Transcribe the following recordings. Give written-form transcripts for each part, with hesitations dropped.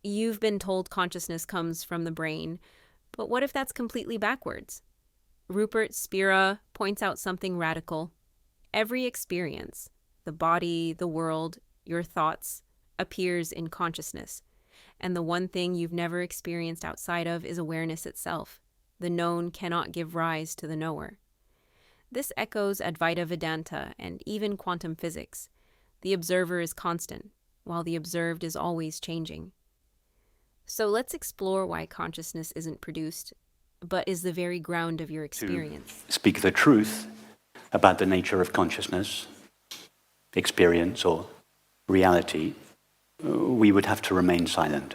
You've been told consciousness comes from the brain, but what if that's completely backwards? Rupert Spira points out something radical. Every experience, the body, the world, your thoughts, appears in consciousness. And the one thing you've never experienced outside of is awareness itself. The known cannot give rise to the knower. This echoes Advaita Vedanta and even quantum physics. The observer is constant, while the observed is always changing. So let's explore why consciousness isn't produced, but is the very ground of your experience. To speak the truth about the nature of consciousness, experience, or reality, we would have to remain silent.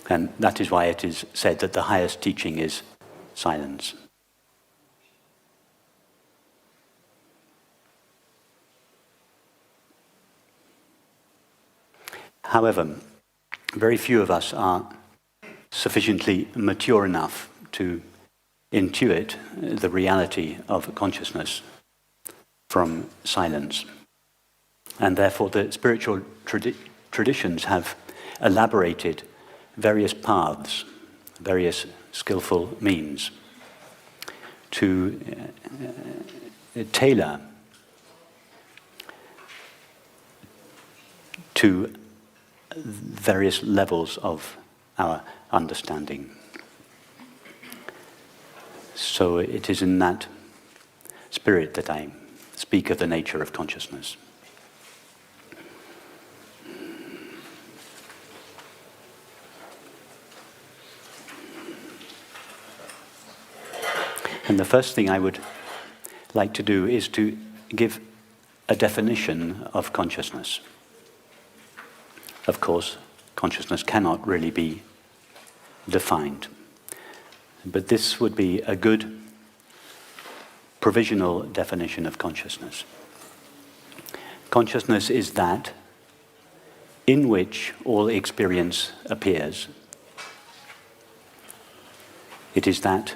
And that is why it is said that the highest teaching is silence. However, very few of us are sufficiently mature enough to intuit the reality of consciousness from silence. And therefore the spiritual traditions have elaborated various paths, various skillful means to tailor to various levels of our understanding. So it is in that spirit that I speak of the nature of consciousness. And the first thing I would like to do is to give a definition of consciousness. Of course, consciousness cannot really be defined. But this would be a good provisional definition of consciousness. Consciousness is that in which all experience appears. It is that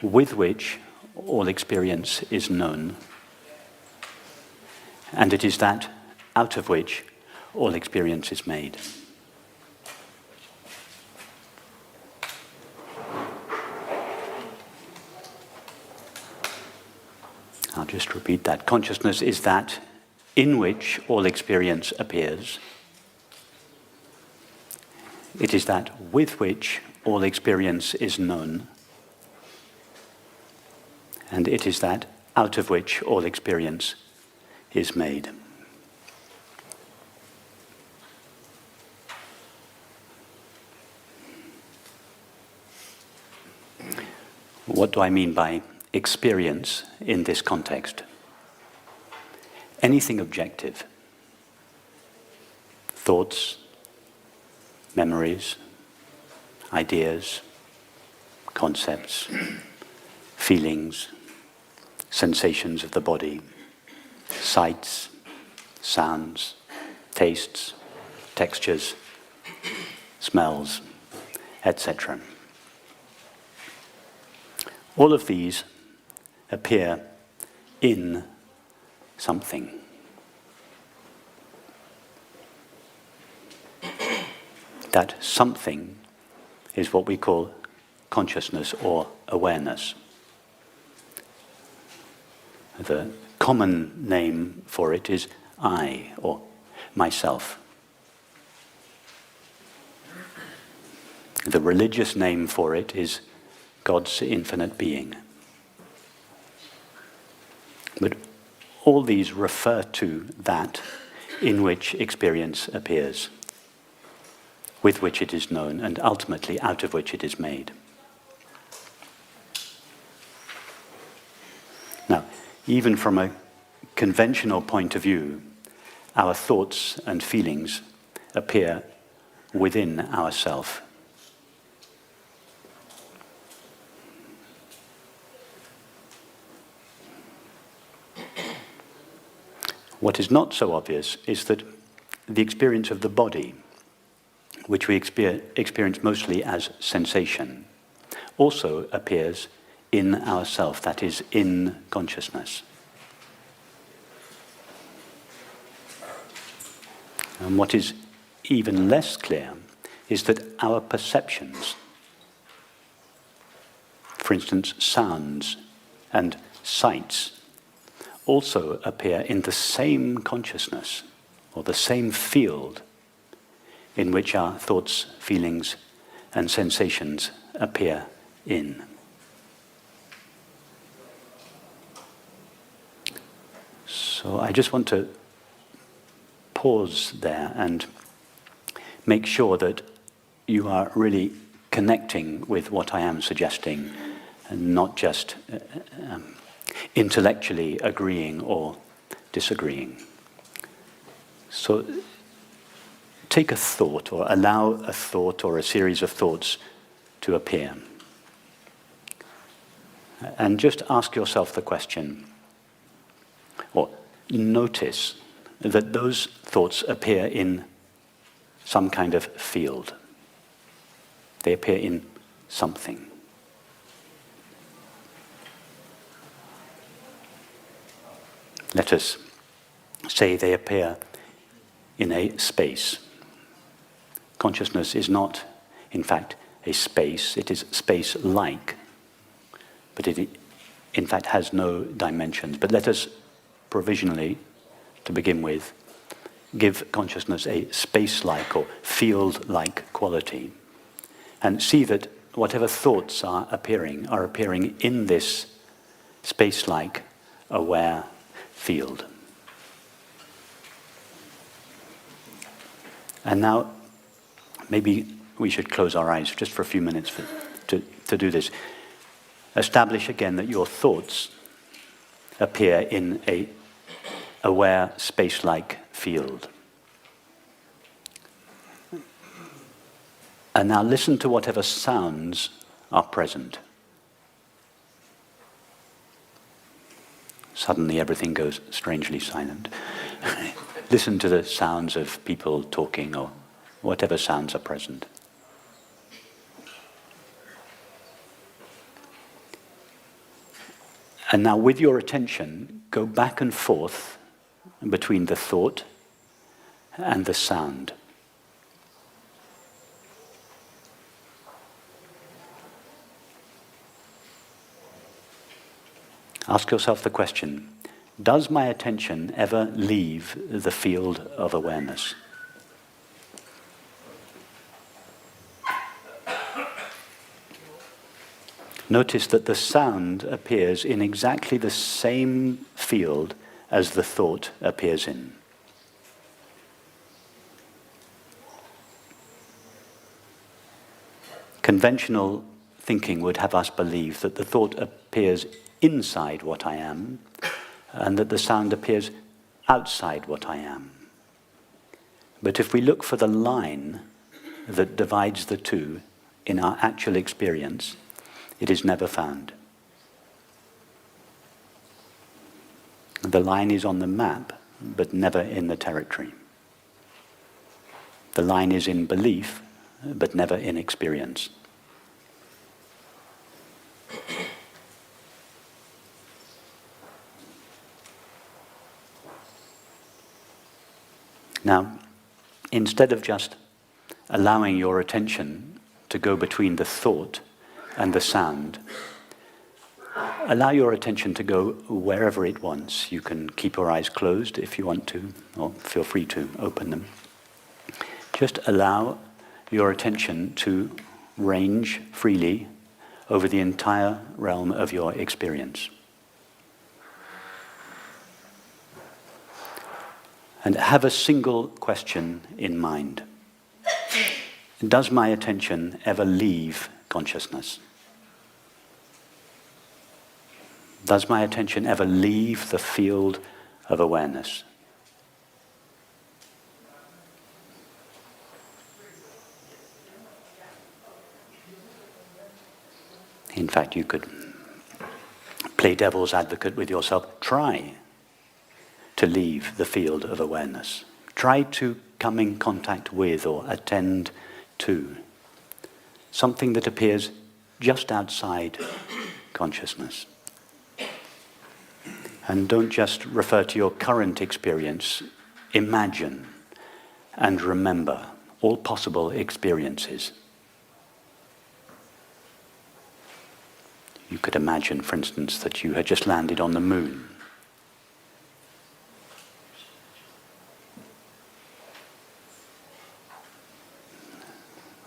with which all experience is known. And it is that out of which all experience is made. I'll just repeat that. Consciousness is that in which all experience appears. It is that with which all experience is known. And it is that out of which all experience is made. What do I mean by experience in this context? Anything objective. Thoughts, memories, ideas, concepts, feelings, sensations of the body, sights, sounds, tastes, textures, smells, etc. All of these appear in something. That something is what we call consciousness or awareness. The common name for it is I, or myself. The religious name for it is God's infinite being. But all these refer to that in which experience appears, with which it is known, and ultimately out of which it is made. Now, even from a conventional point of view, our thoughts and feelings appear within ourself. What is not so obvious is that the experience of the body, which we experience mostly as sensation, also appears in ourself, that is, in consciousness. And what is even less clear is that our perceptions, for instance, sounds and sights, also appear in the same consciousness or the same field in which our thoughts, feelings, and sensations appear in. So I just want to pause there and make sure that you are really connecting with what I am suggesting and not just intellectually agreeing or disagreeing. So take a thought or allow a thought or a series of thoughts to appear. And just ask yourself the question, or notice that those thoughts appear in some kind of field. They appear in something. Let us say they appear in a space. Consciousness is not, in fact, a space. It is space-like, but it, in fact, has no dimensions. But let us provisionally, to begin with, give consciousness a space-like or field-like quality, and see that whatever thoughts are appearing in this space-like, aware field. And now, maybe we should close our eyes just for a few minutes to do this. Establish again that your thoughts appear in a aware, space-like field. And now listen to whatever sounds are present. Suddenly everything goes strangely silent. Listen to the sounds of people talking or whatever sounds are present. And now with your attention, go back and forth between the thought and the sound. Ask yourself the question, does my attention ever leave the field of awareness? Notice that the sound appears in exactly the same field as the thought appears in. Conventional thinking would have us believe that the thought appears inside what I am, and that the sound appears outside what I am. But if we look for the line that divides the two in our actual experience, it is never found. The line is on the map, but never in the territory. The line is in belief, but never in experience. Now, instead of just allowing your attention to go between the thought and the sound, allow your attention to go wherever it wants. You can keep your eyes closed if you want to, or feel free to open them. Just allow your attention to range freely over the entire realm of your experience. And have a single question in mind. Does my attention ever leave consciousness? Does my attention ever leave the field of awareness? In fact, you could play devil's advocate with yourself. Try to leave the field of awareness. Try to come in contact with or attend to something that appears just outside consciousness. And don't just refer to your current experience. Imagine and remember all possible experiences. You could imagine, for instance, that you had just landed on the moon.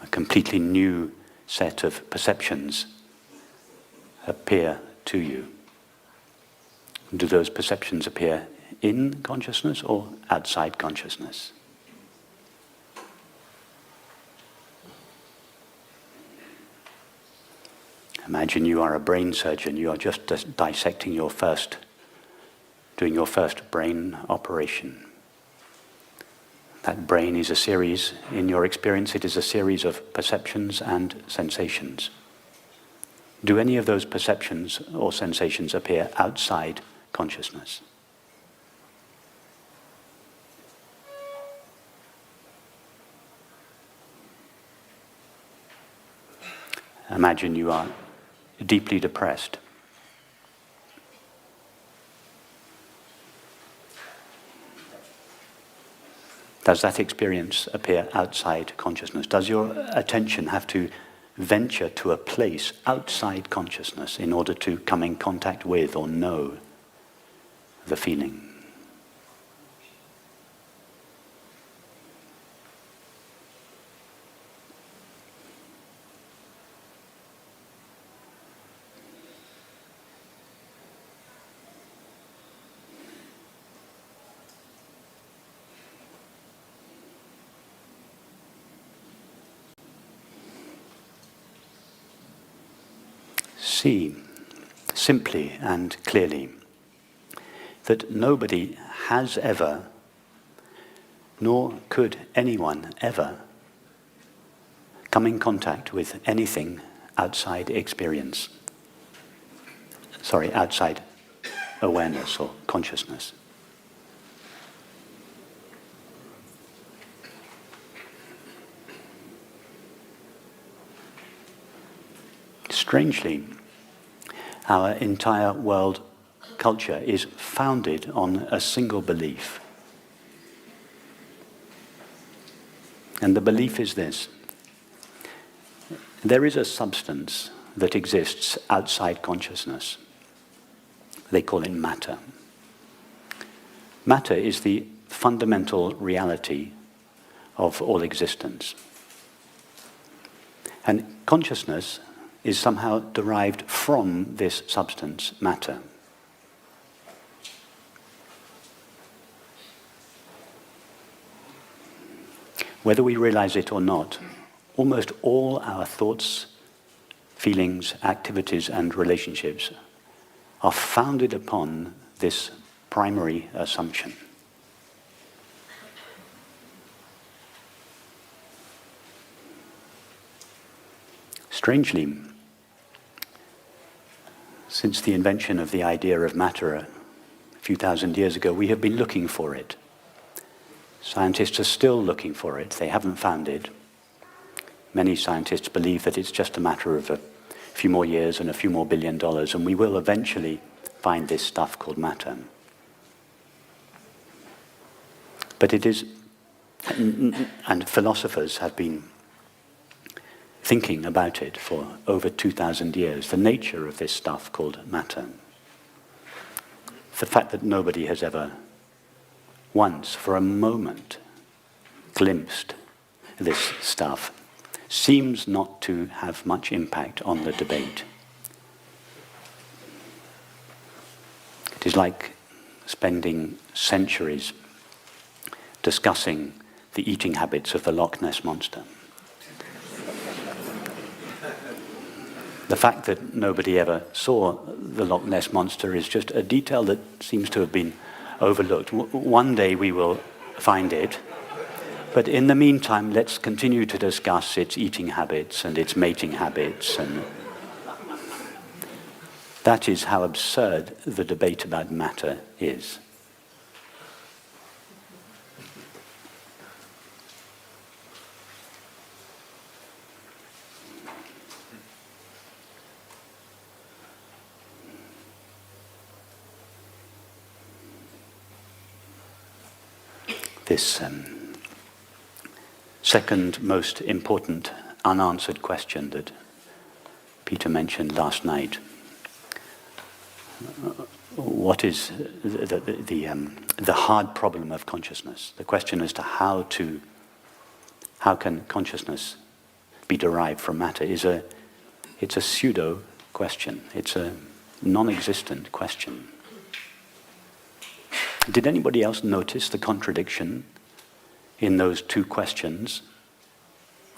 A completely new set of perceptions appear to you. Do those perceptions appear in consciousness or outside consciousness? Imagine you are a brain surgeon, you are just dissecting doing your first brain operation. That brain is a series, in your experience, it is a series of perceptions and sensations. Do any of those perceptions or sensations appear outside consciousness? Imagine you are deeply depressed. Does that experience appear outside consciousness? Does your attention have to venture to a place outside consciousness in order to come in contact with or know the feeling? See, simply and clearly, that nobody has ever, nor could anyone ever, come in contact with anything outside experience. Outside awareness or consciousness. Strangely, our entire world culture is founded on a single belief. And the belief is this: there is a substance that exists outside consciousness. They call it matter. Matter is the fundamental reality of all existence. And consciousness is somehow derived from this substance, matter. Whether we realize it or not, almost all our thoughts, feelings, activities, and relationships are founded upon this primary assumption. Strangely, since the invention of the idea of matter a few thousand years ago, we have been looking for it. Scientists are still looking for it. They haven't found it. Many scientists believe that it's just a matter of a few more years and a few more $1 billion, and we will eventually find this stuff called matter. But it is, and philosophers have been thinking about it for over 2,000 years, the nature of this stuff called matter. The fact that nobody has ever once, for a moment, glimpsed this stuff seems not to have much impact on the debate. It is like spending centuries discussing the eating habits of the Loch Ness Monster. The fact that nobody ever saw the Loch Ness Monster is just a detail that seems to have been overlooked. One day we will find it, but in the meantime, let's continue to discuss its eating habits and its mating habits, and that is how absurd the debate about matter is. This second most important unanswered question that Peter mentioned last night. What is the hard problem of consciousness? The question as to how can consciousness be derived from matter it's a pseudo question. It's a non-existent question. Did anybody else notice the contradiction in those two questions?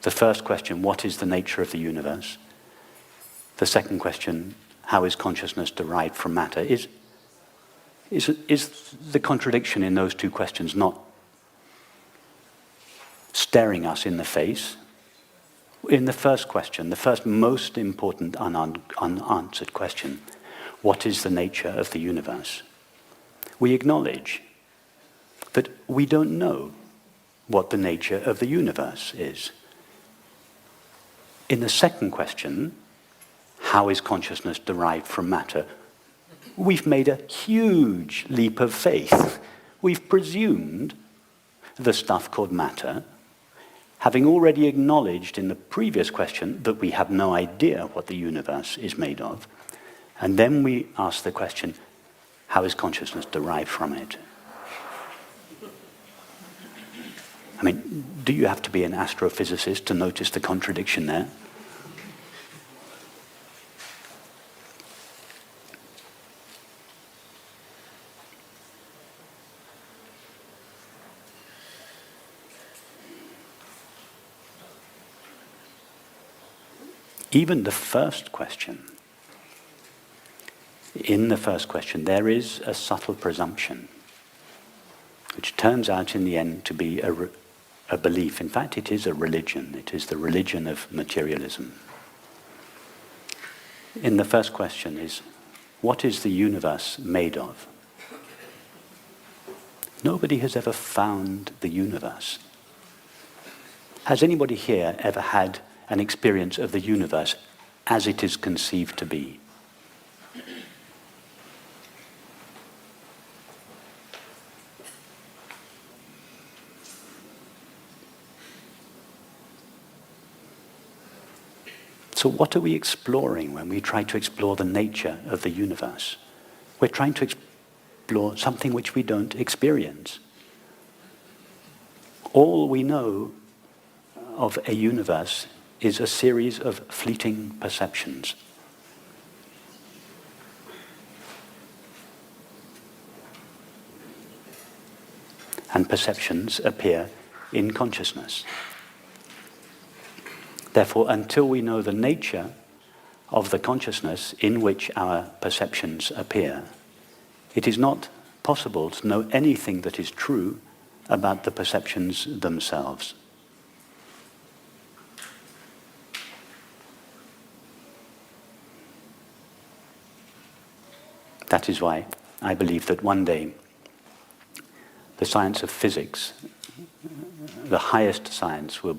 The first question, what is the nature of the universe? The second question, how is consciousness derived from matter? Is the contradiction in those two questions not staring us in the face? In the first question, the first most important unanswered question, what is the nature of the universe? We acknowledge that we don't know what the nature of the universe is. In the second question, how is consciousness derived from matter? We've made a huge leap of faith. We've presumed the stuff called matter, having already acknowledged in the previous question that we have no idea what the universe is made of. And then we ask the question, how is consciousness derived from it? I mean, do you have to be an astrophysicist to notice the contradiction there? Even the first question, in the first question, there is a subtle presumption, which turns out in the end to be a belief. In fact, it is a religion. It is the religion of materialism. In the first question is, what is the universe made of? Nobody has ever found the universe. Has anybody here ever had an experience of the universe as it is conceived to be? So what are we exploring when we try to explore the nature of the universe? We're trying to explore something which we don't experience. All we know of a universe is a series of fleeting perceptions. And perceptions appear in consciousness. Therefore, until we know the nature of the consciousness in which our perceptions appear, it is not possible to know anything that is true about the perceptions themselves. That is why I believe that one day the science of physics, the highest science, will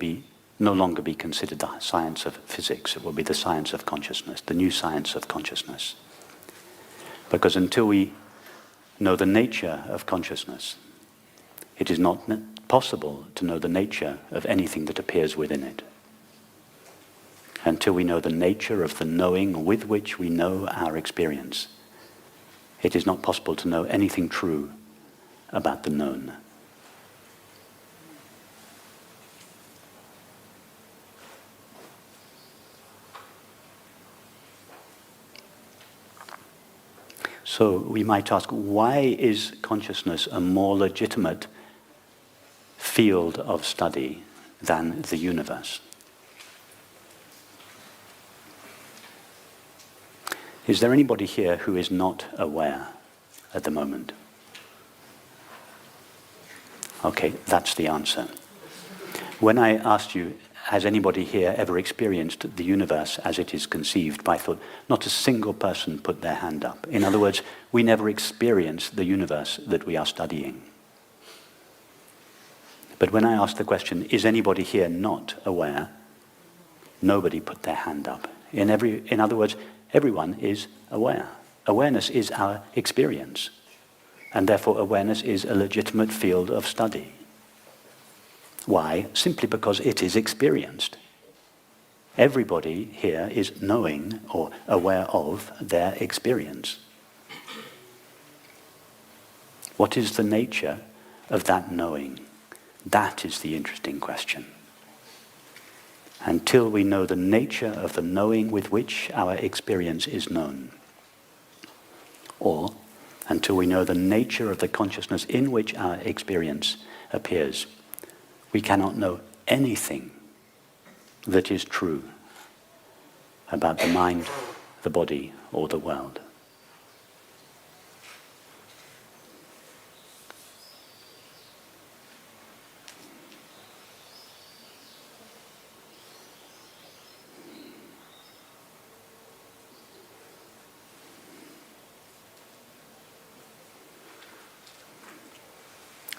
no longer be considered the science of physics. It will be the science of consciousness, the new science of consciousness. Because until we know the nature of consciousness, it is not possible to know the nature of anything that appears within it. Until we know the nature of the knowing with which we know our experience, it is not possible to know anything true about the known. So we might ask, why is consciousness a more legitimate field of study than the universe? Is there anybody here who is not aware at the moment? Okay, that's the answer. When I asked you, has anybody here ever experienced the universe as it is conceived, I thought not a single person put their hand up. In other words, we never experience the universe that we are studying. But when I asked the question, is anybody here not aware? Nobody put their hand up. In other words, everyone is aware. Awareness is our experience. And therefore awareness is a legitimate field of study. Why? Simply because it is experienced. Everybody here is knowing or aware of their experience. What is the nature of that knowing? That is the interesting question. Until we know the nature of the knowing with which our experience is known, or until we know the nature of the consciousness in which our experience appears, we cannot know anything that is true about the mind, the body, or the world.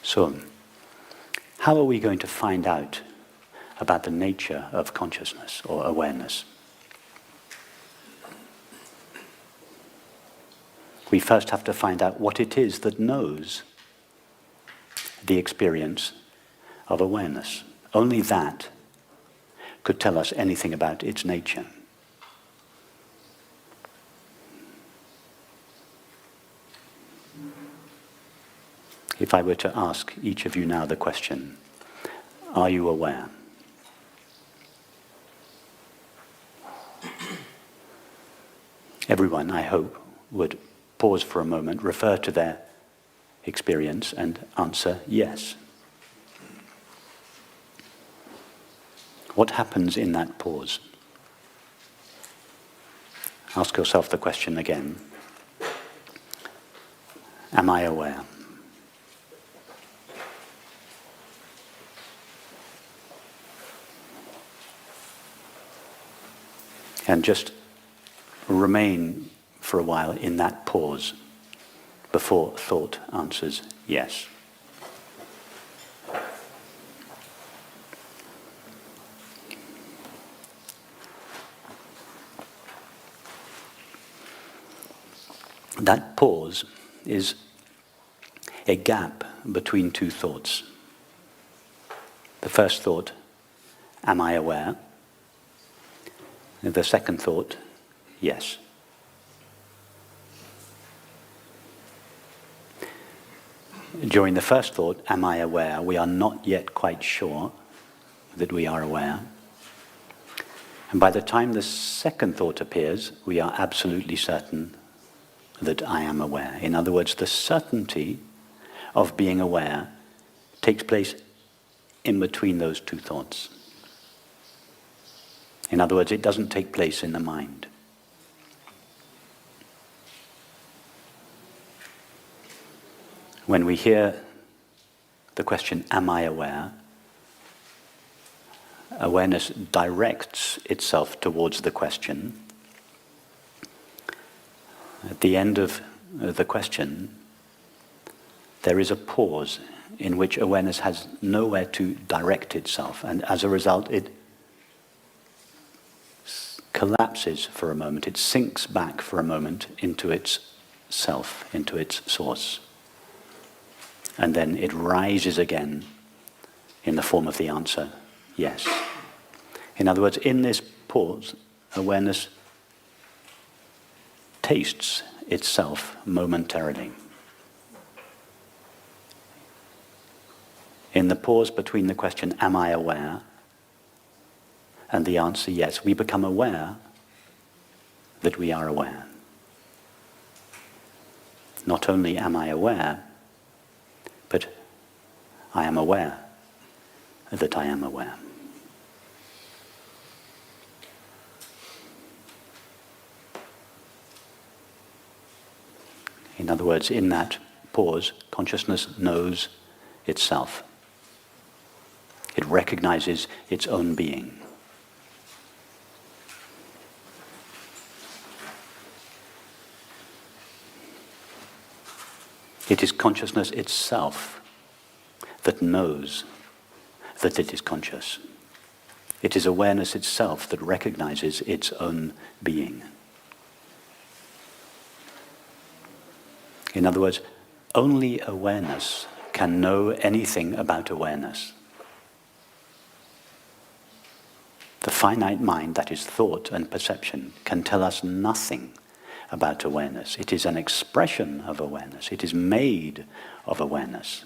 So, how are we going to find out about the nature of consciousness or awareness? We first have to find out what it is that knows the experience of awareness. Only that could tell us anything about its nature. If I were to ask each of you now the question, are you aware? Everyone, I hope, would pause for a moment, refer to their experience and answer yes. What happens in that pause? Ask yourself the question again. Am I aware? And just remain for a while in that pause before thought answers yes. That pause is a gap between two thoughts. The first thought, am I aware? And the second thought, yes. During the first thought, am I aware, we are not yet quite sure that we are aware. And by the time the second thought appears, we are absolutely certain that I am aware. In other words, the certainty of being aware takes place in between those two thoughts. In other words, it doesn't take place in the mind. When we hear the question, am I aware? Awareness directs itself towards the question. At the end of the question, there is a pause in which awareness has nowhere to direct itself, and as a result it collapses for a moment, it sinks back for a moment into its self, into its source. And then it rises again in the form of the answer, yes. In other words, in this pause, awareness tastes itself momentarily. In the pause between the question, am I aware? And the answer, yes, we become aware that we are aware. Not only am I aware, but I am aware that I am aware. In other words, in that pause, consciousness knows itself. It recognizes its own being. It is consciousness itself that knows that it is conscious. It is awareness itself that recognizes its own being. In other words, only awareness can know anything about awareness. The finite mind, that is thought and perception, can tell us nothing about awareness. It is an expression of awareness. It is made of awareness.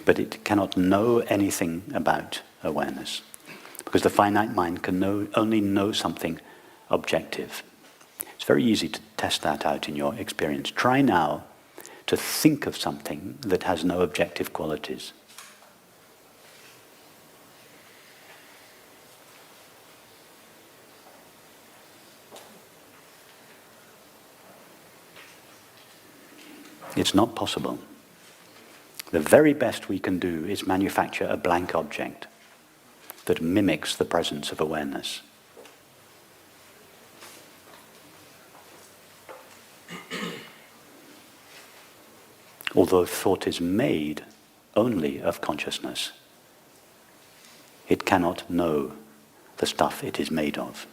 But it cannot know anything about awareness, because the finite mind can only know something objective. It's very easy to test that out in your experience. Try now to think of something that has no objective qualities. It's not possible. The very best we can do is manufacture a blank object that mimics the presence of awareness. Although thought is made only of consciousness, it cannot know the stuff it is made of.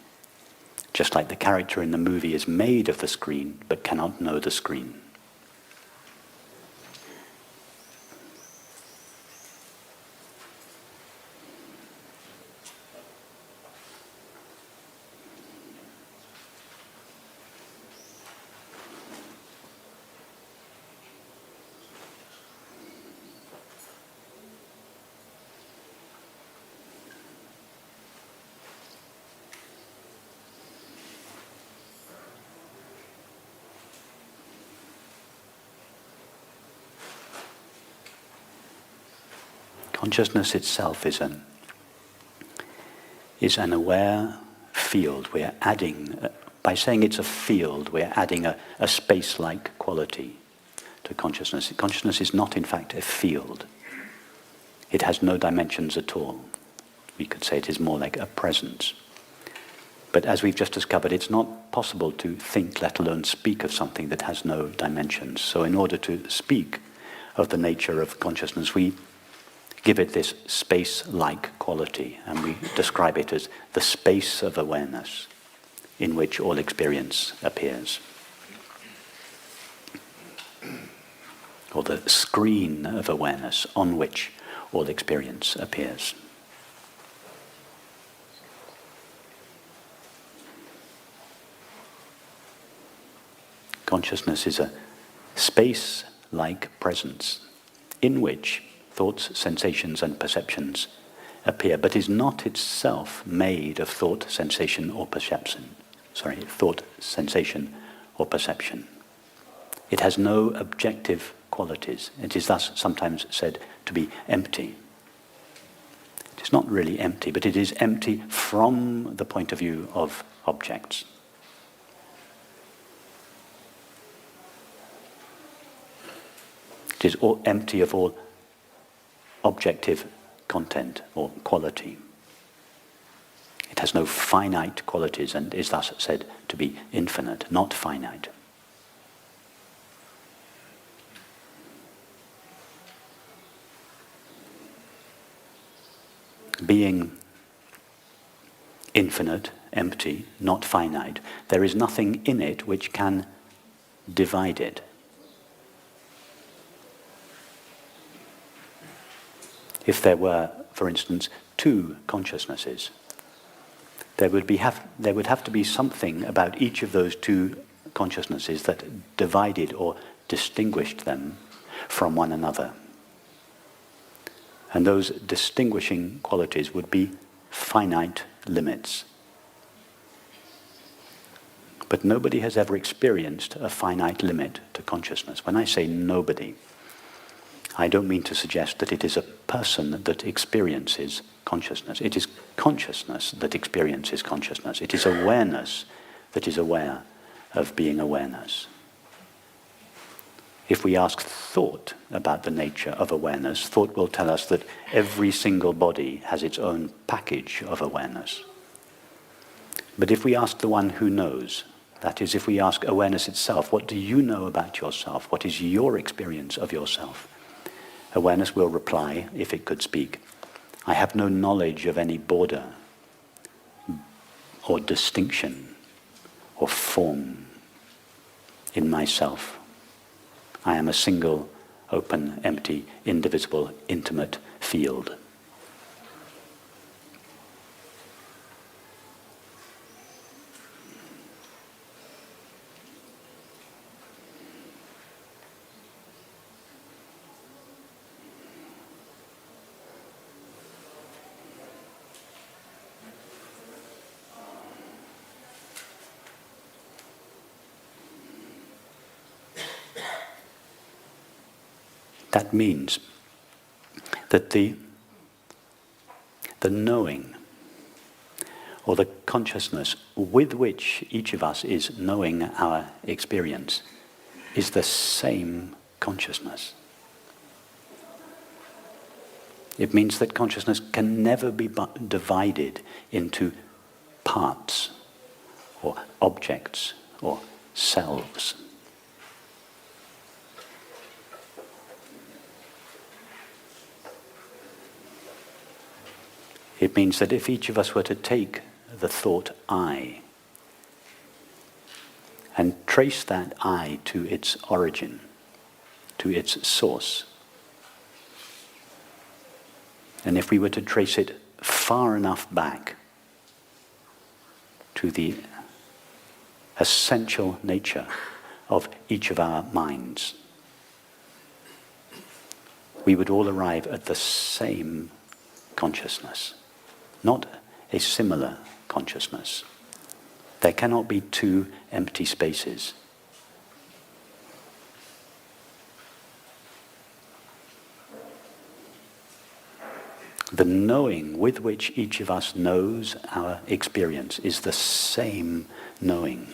Just like the character in the movie is made of the screen, but cannot know the screen. Consciousness itself is an aware field. We're adding, by saying it's a field, we're adding a space-like quality to consciousness. Consciousness is not, in fact, a field. It has no dimensions at all. We could say it is more like a presence. But as we've just discovered, it's not possible to think, let alone speak, of something that has no dimensions. So in order to speak of the nature of consciousness, we give it this space-like quality, and we describe it as the space of awareness in which all experience appears. Or the screen of awareness on which all experience appears. Consciousness is a space-like presence in which thoughts, sensations, and perceptions appear, but is not itself made of thought, sensation, or perception. Thought, sensation, or perception. It has no objective qualities. It is thus sometimes said to be empty. It is not really empty, but it is empty from the point of view of objects. It is empty of all objective content or quality. It has no finite qualities and is thus said to be infinite, not finite. Being infinite, empty, not finite, there is nothing in it which can divide it. If there were, for instance, two consciousnesses, there would have to be something about each of those two consciousnesses that divided or distinguished them from one another. And those distinguishing qualities would be finite limits. But nobody has ever experienced a finite limit to consciousness. When I say nobody, I don't mean to suggest that it is a person that experiences consciousness. It is consciousness that experiences consciousness. It is awareness that is aware of being awareness. If we ask thought about the nature of awareness, thought will tell us that every single body has its own package of awareness. But if we ask the one who knows, that is, if we ask awareness itself, what do you know about yourself? What is your experience of yourself? Awareness will reply, if it could speak, I have no knowledge of any border or distinction or form in myself. I am a single, open, empty, indivisible, intimate field. That means that the knowing, or the consciousness with which each of us is knowing our experience, is the same consciousness. It means that consciousness can never be divided into parts, or objects, or selves. It means that if each of us were to take the thought I and trace that I to its origin, to its source, and if we were to trace it far enough back to the essential nature of each of our minds, we would all arrive at the same consciousness, not a similar consciousness. There cannot be two empty spaces. The knowing with which each of us knows our experience is the same knowing.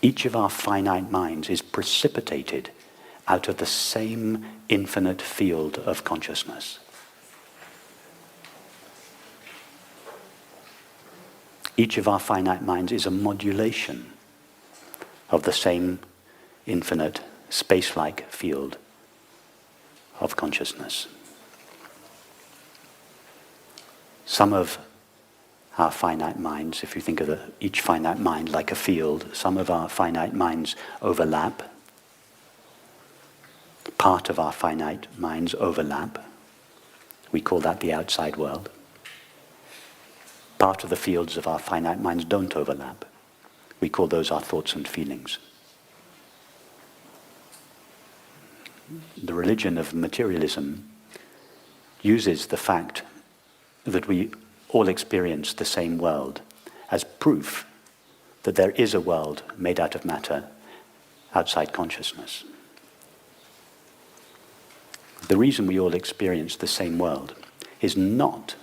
Each of our finite minds is precipitated out of the same infinite field of consciousness. Each of our finite minds is a modulation of the same infinite space-like field of consciousness. Some of our finite minds, if you think of each finite mind like a field, some of our finite minds overlap. Part of our finite minds overlap. We call that the outside world. Part of the fields of our finite minds don't overlap. We call those our thoughts and feelings. The religion of materialism uses the fact that we all experience the same world as proof that there is a world made out of matter outside consciousness. The reason we all experience the same world is not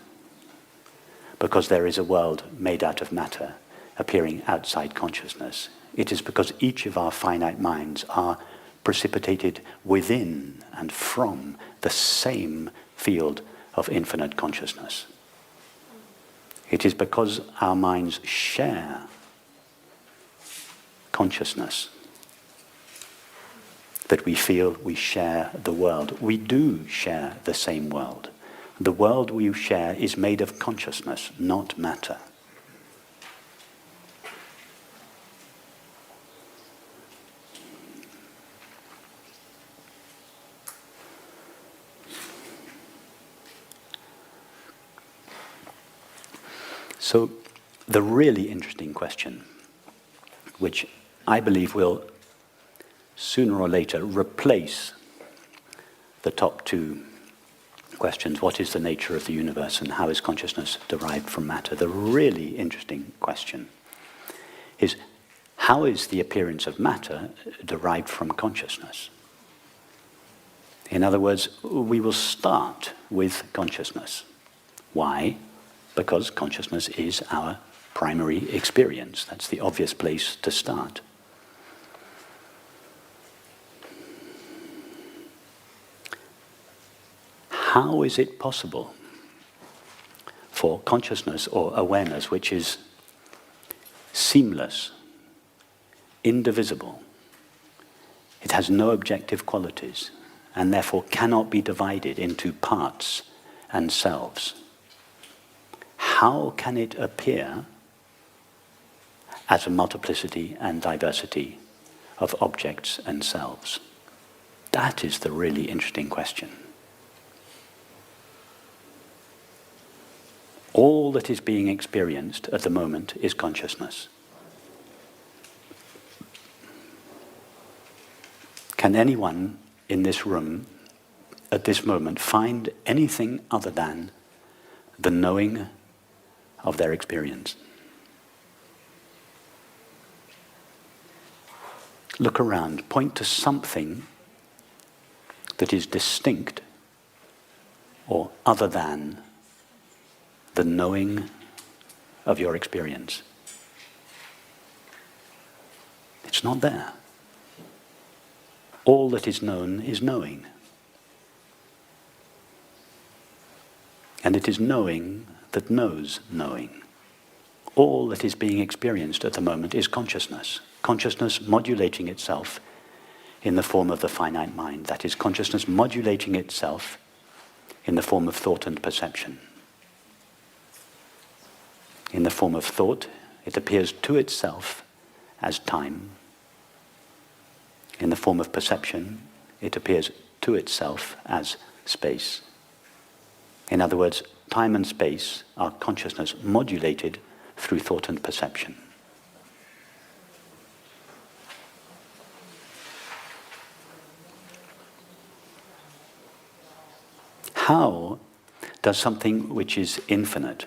because there is a world made out of matter appearing outside consciousness. It is because each of our finite minds are precipitated within and from the same field of infinite consciousness. It is because our minds share consciousness that we feel we share the world. We do share the same world. The world we share is made of consciousness, not matter. So, the really interesting question, which I believe will sooner or later replace the top two questions, what is the nature of the universe and how is consciousness derived from matter? The really interesting question is, how is the appearance of matter derived from consciousness? In other words, we will start with consciousness. Why? Because consciousness is our primary experience. That's the obvious place to start. How is it possible for consciousness or awareness, which is seamless, indivisible, it has no objective qualities, and therefore cannot be divided into parts and selves? How can it appear as a multiplicity and diversity of objects and selves? That is the really interesting question. All that is being experienced at the moment is consciousness. Can anyone in this room at this moment find anything other than the knowing of their experience? look around, point to something that is distinct or other than the knowing of your experience. It's not there. All that is known is knowing. And it is knowing that knows knowing. All that is being experienced at the moment is consciousness. Consciousness modulating itself in the form of the finite mind. That is, consciousness modulating itself in the form of thought and perception. In the form of thought, it appears to itself as time. In the form of perception, it appears to itself as space. In other words, time and space are consciousness modulated through thought and perception. How does something which is infinite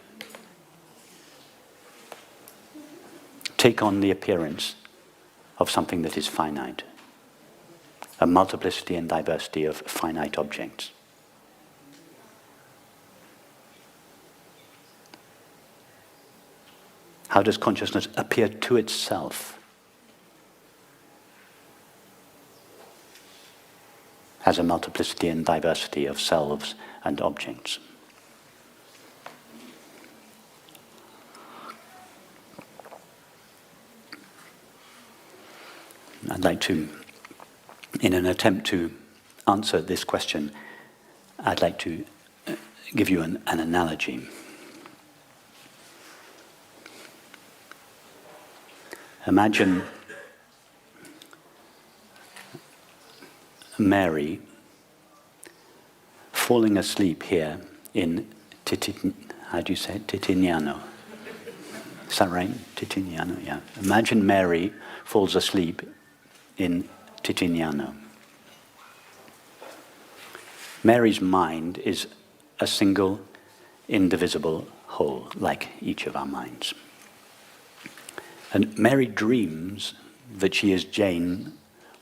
take on the appearance of something that is finite? A multiplicity and diversity of finite objects. How does consciousness appear to itself as a multiplicity and diversity of selves and objects? I'd like to, in an attempt to answer this question, I'd like to give you an analogy. Imagine Mary falling asleep here in Titignano. Is that right? Titignano, yeah. Imagine Mary falls asleep in Titignano. Mary's mind is a single, indivisible whole, like each of our minds. And Mary dreams that she is Jane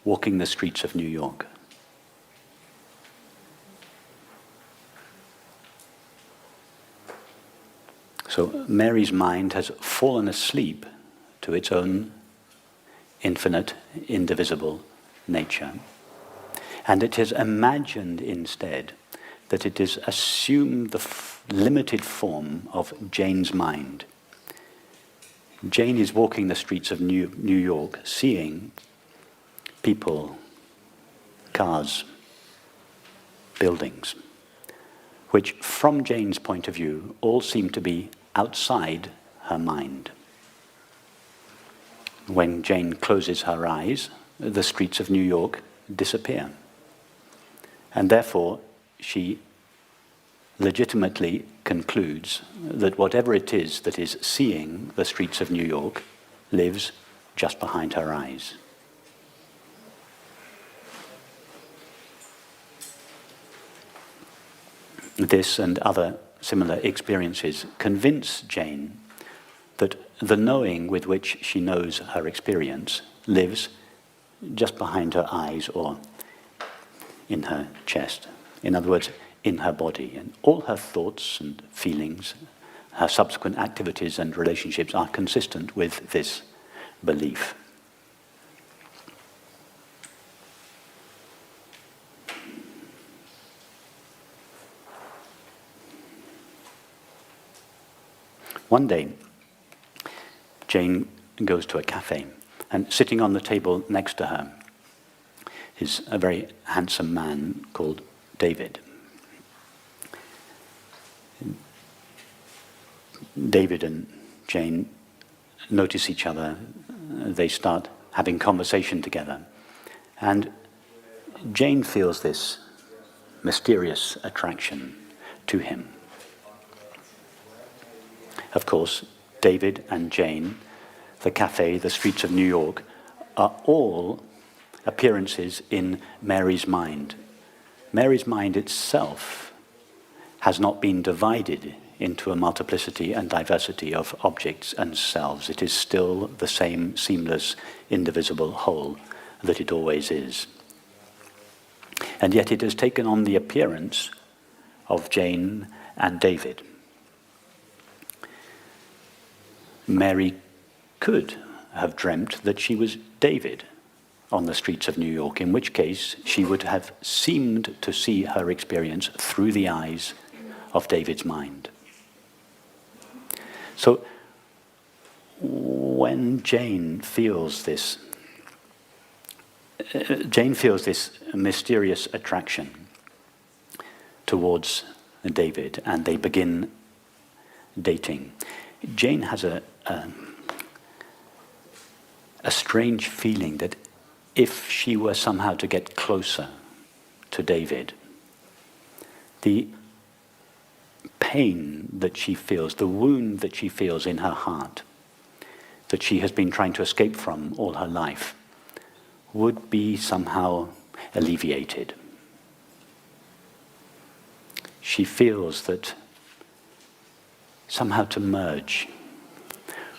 walking the streets of New York. So Mary's mind has fallen asleep to its own infinite, indivisible nature. And it has imagined instead that it is assumed the limited form of Jane's mind. Jane is walking the streets of New York, seeing people, cars, buildings, which from Jane's point of view all seem to be outside her mind. When Jane closes her eyes, the streets of New York disappear. And therefore, she legitimately concludes that whatever it is that is seeing the streets of New York lives just behind her eyes. This and other similar experiences convince Jane that the knowing with which she knows her experience lives just behind her eyes or in her chest. In other words, in her body. And all her thoughts and feelings, her subsequent activities and relationships are consistent with this belief. One day, Jane goes to a cafe, and sitting on the table next to her is a very handsome man called David. David and Jane notice each other. They start having conversation together. And Jane feels this mysterious attraction to him. Of course, David and Jane, the cafe, the streets of New York, are all appearances in Mary's mind. Mary's mind itself has not been divided into a multiplicity and diversity of objects and selves. It is still the same seamless, indivisible whole that it always is. And yet it has taken on the appearance of Jane and David. Mary could have dreamt that she was David on the streets of New York, in which case she would have seemed to see her experience through the eyes of David's mind. So when Jane feels this mysterious attraction towards David, and they begin dating, Jane has a strange feeling that if she were somehow to get closer to David, the pain that she feels, the wound that she feels in her heart, that she has been trying to escape from all her life, would be somehow alleviated. She feels that somehow to merge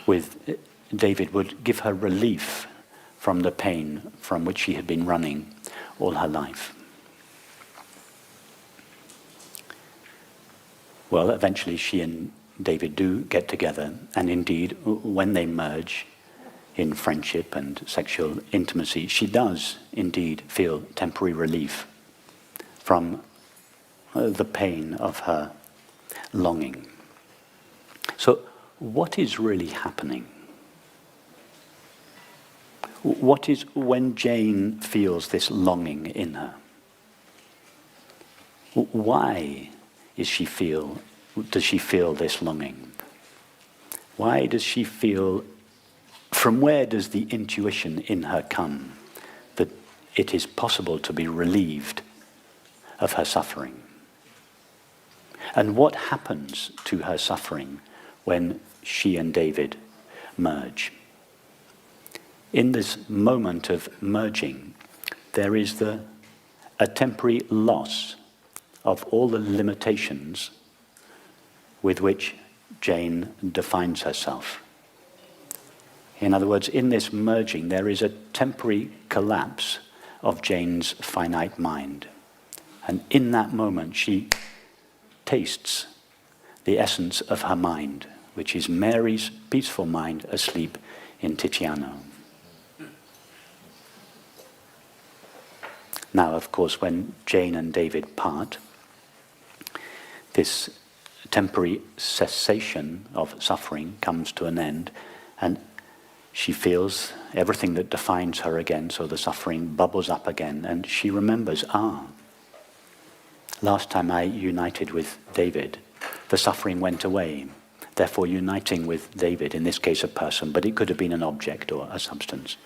with David would give her relief from the pain from which she had been running all her life. Well, eventually she and David do get together, and indeed, when they merge in friendship and sexual intimacy, she does indeed feel temporary relief from the pain of her longing. So, what is really happening? What is when Jane feels this longing in her? Why does she feel this longing? Why does she feel, from where does the intuition in her come that it is possible to be relieved of her suffering? And what happens to her suffering when she and David merge? In this moment of merging, there is a temporary loss of all the limitations with which Jane defines herself. In other words, in this merging, there is a temporary collapse of Jane's finite mind. And in that moment, she tastes the essence of her mind, which is Mary's peaceful mind asleep in Tiziano. Now, of course, when Jane and David part, this temporary cessation of suffering comes to an end, and she feels everything that defines her again, so the suffering bubbles up again, and she remembers, last time I united with David, the suffering went away. Therefore, uniting with David, in this case a person, but it could have been an object or a substance.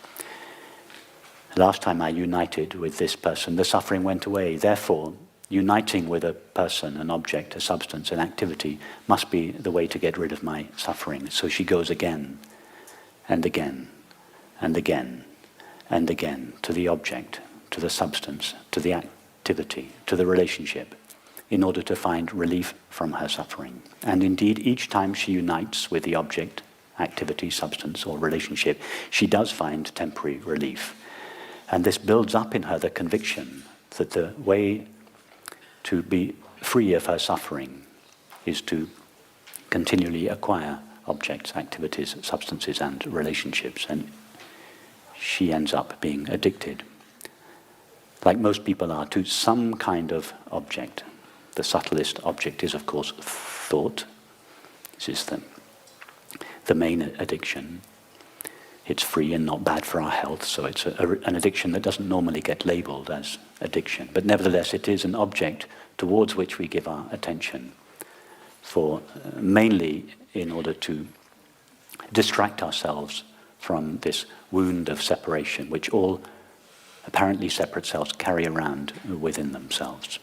Last time I united with this person, the suffering went away. Therefore, uniting with a person, an object, a substance, an activity must be the way to get rid of my suffering. So she goes again and again and again and again to the object, to the substance, to the activity, to the relationship, in order to find relief from her suffering. And indeed, each time she unites with the object, activity, substance, or relationship, she does find temporary relief. And this builds up in her the conviction that the way to be free of her suffering is to continually acquire objects, activities, substances, and relationships. And she ends up being addicted, like most people are, to some kind of object. The subtlest object is, of course, thought. This is the main addiction. It's free and not bad for our health, so it's an addiction that doesn't normally get labeled as addiction. But nevertheless, it is an object towards which we give our attention, for mainly in order to distract ourselves from this wound of separation, which all apparently separate selves carry around within themselves.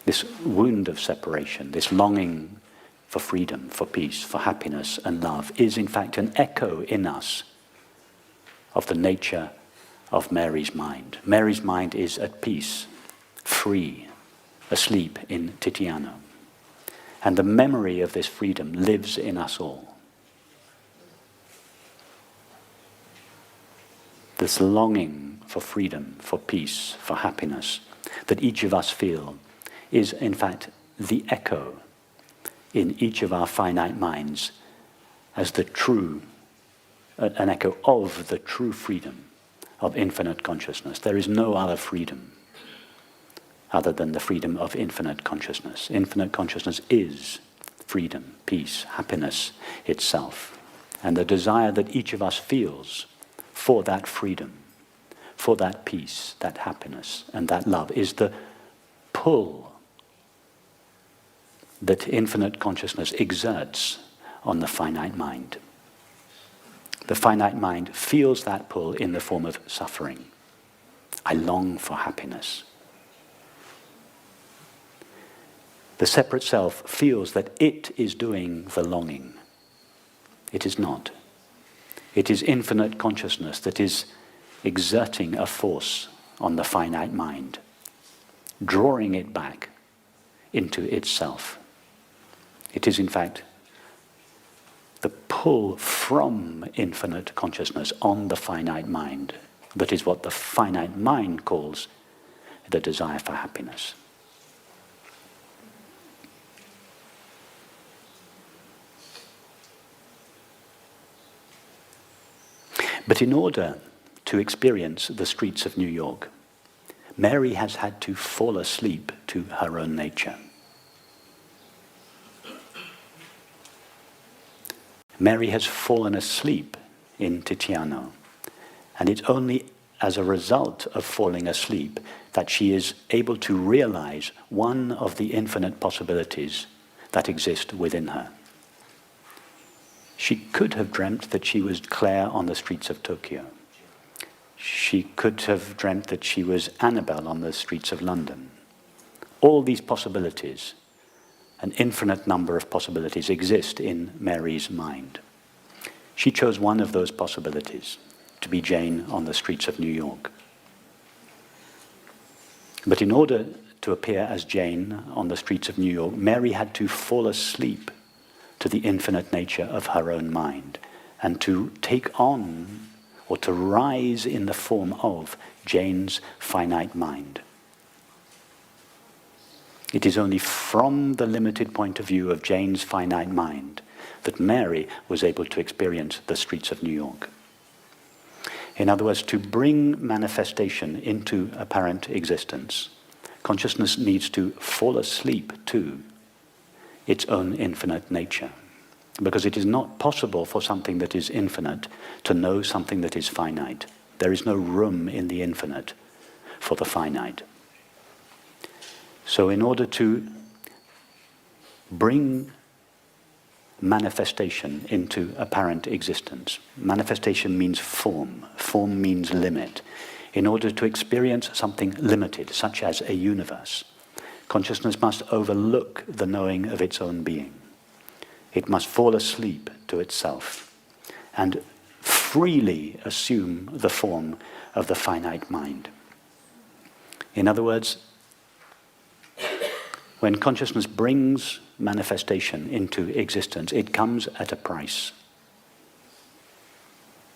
This wound of separation, this longing for freedom, for peace, for happiness and love, is in fact an echo in us of the nature of Mary's mind. Mary's mind is at peace, free, asleep in Tiziano. And the memory of this freedom lives in us all. This longing for freedom, for peace, for happiness that each of us feel is in fact the echo in each of our finite minds as the true, an echo of the true freedom of infinite consciousness. There is no other freedom other than the freedom of infinite consciousness. Infinite consciousness is freedom, peace, happiness itself. And the desire that each of us feels for that freedom, for that peace, that happiness, and that love is the pull that infinite consciousness exerts on the finite mind. The finite mind feels that pull in the form of suffering. I long for happiness. The separate self feels that it is doing the longing. It is not. It is infinite consciousness that is exerting a force on the finite mind, drawing it back into itself. It is in fact the pull from infinite consciousness on the finite mind that is what the finite mind calls the desire for happiness. But in order to experience the streets of New York, Mary has had to fall asleep to her own nature. Mary has fallen asleep in Tiziano, and it's only as a result of falling asleep that she is able to realize one of the infinite possibilities that exist within her. She could have dreamt that she was Claire on the streets of Tokyo. She could have dreamt that she was Annabelle on the streets of London. All these possibilities, an infinite number of possibilities, exist in Mary's mind. She chose one of those possibilities, to be Jane on the streets of New York. But in order to appear as Jane on the streets of New York, Mary had to fall asleep to the infinite nature of her own mind and to take on or to rise in the form of Jane's finite mind. It is only from the limited point of view of Jane's finite mind that Mary was able to experience the streets of New York. In other words, to bring manifestation into apparent existence, consciousness needs to fall asleep to its own infinite nature. Because it is not possible for something that is infinite to know something that is finite. There is no room in the infinite for the finite. So in order to bring manifestation into apparent existence, manifestation means form. Form means limit. In order to experience something limited, such as a universe, consciousness must overlook the knowing of its own being. It must fall asleep to itself and freely assume the form of the finite mind. In other words, when consciousness brings manifestation into existence, it comes at a price.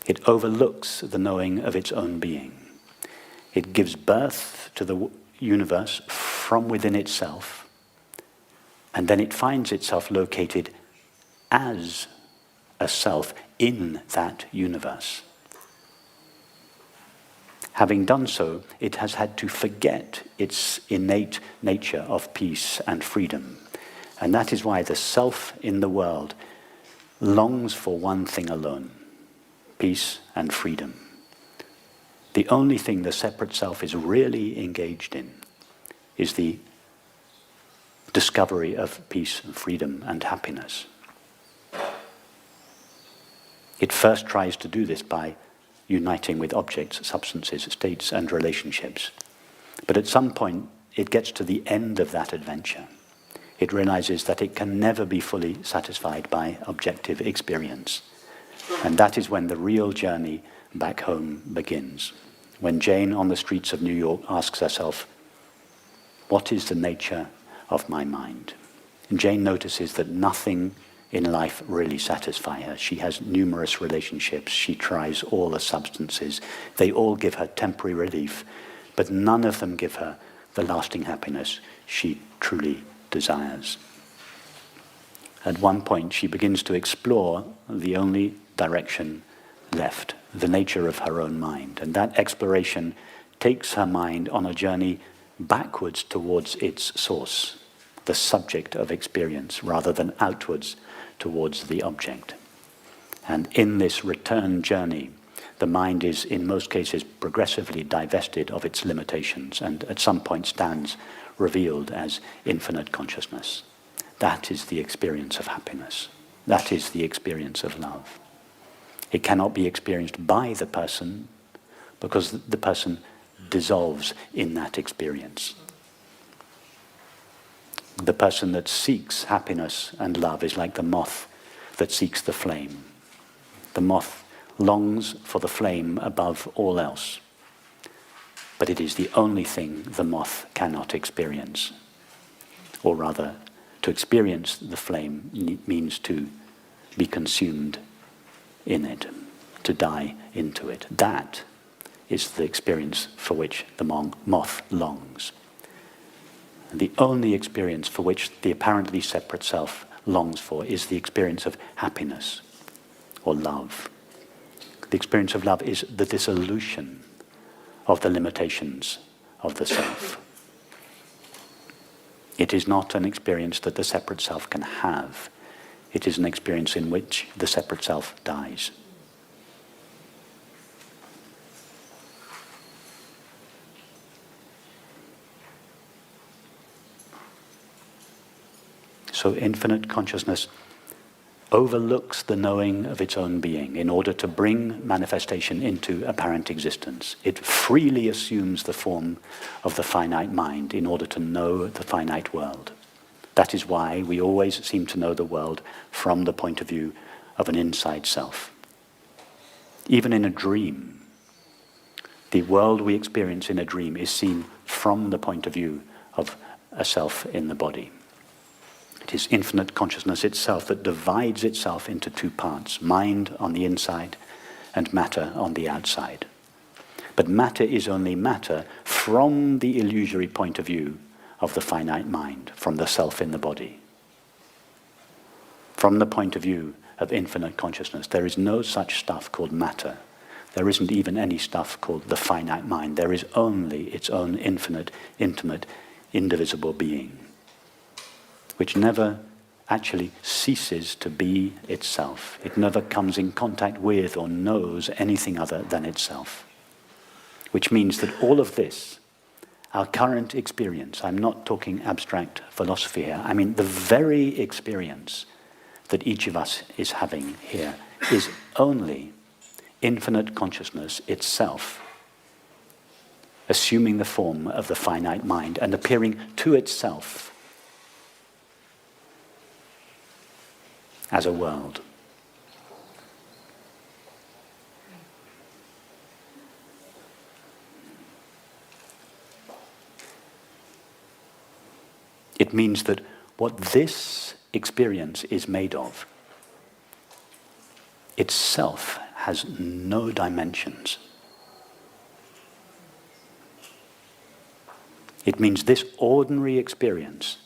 It overlooks the knowing of its own being. It gives birth to the universe from within itself, and then it finds itself located as a self in that universe. Having done so, it has had to forget its innate nature of peace and freedom. And that is why the self in the world longs for one thing alone: peace and freedom. The only thing the separate self is really engaged in is the discovery of peace and freedom and happiness. It first tries to do this by uniting with objects, substances, states, and relationships. But at some point, it gets to the end of that adventure. It realizes that it can never be fully satisfied by objective experience. And that is when the real journey back home begins. When Jane on the streets of New York asks herself, what is the nature of my mind? And Jane notices that nothing in life really satisfy her. She has numerous relationships. She tries all the substances. They all give her temporary relief, but none of them give her the lasting happiness she truly desires. At one point, she begins to explore the only direction left, the nature of her own mind. And that exploration takes her mind on a journey backwards towards its source, the subject of experience, rather than outwards towards the object. And in this return journey, the mind is, in most cases, progressively divested of its limitations and at some point stands revealed as infinite consciousness. That is the experience of happiness. That is the experience of love. It cannot be experienced by the person because the person dissolves in that experience. The person that seeks happiness and love is like the moth that seeks the flame. The moth longs for the flame above all else, but it is the only thing the moth cannot experience. Or rather, to experience the flame means to be consumed in it, to die into it. That is the experience for which the moth longs. And the only experience for which the apparently separate self longs for is the experience of happiness or love. The experience of love is the dissolution of the limitations of the self. It is not an experience that the separate self can have. It is an experience in which the separate self dies. So infinite consciousness overlooks the knowing of its own being in order to bring manifestation into apparent existence. It freely assumes the form of the finite mind in order to know the finite world. That is why we always seem to know the world from the point of view of an inside self. Even in a dream, the world we experience in a dream is seen from the point of view of a self in the body. It is infinite consciousness itself that divides itself into two parts, mind on the inside and matter on the outside. But matter is only matter from the illusory point of view of the finite mind, from the self in the body. From the point of view of infinite consciousness, there is no such stuff called matter. There isn't even any stuff called the finite mind. There is only its own infinite, intimate, indivisible being, which never actually ceases to be itself. It never comes in contact with or knows anything other than itself. Which means that all of this, our current experience, I'm not talking abstract philosophy here, I mean the very experience that each of us is having here is only infinite consciousness itself, assuming the form of the finite mind and appearing to itself as a world. It means that what this experience is made of itself has no dimensions. It means this ordinary experience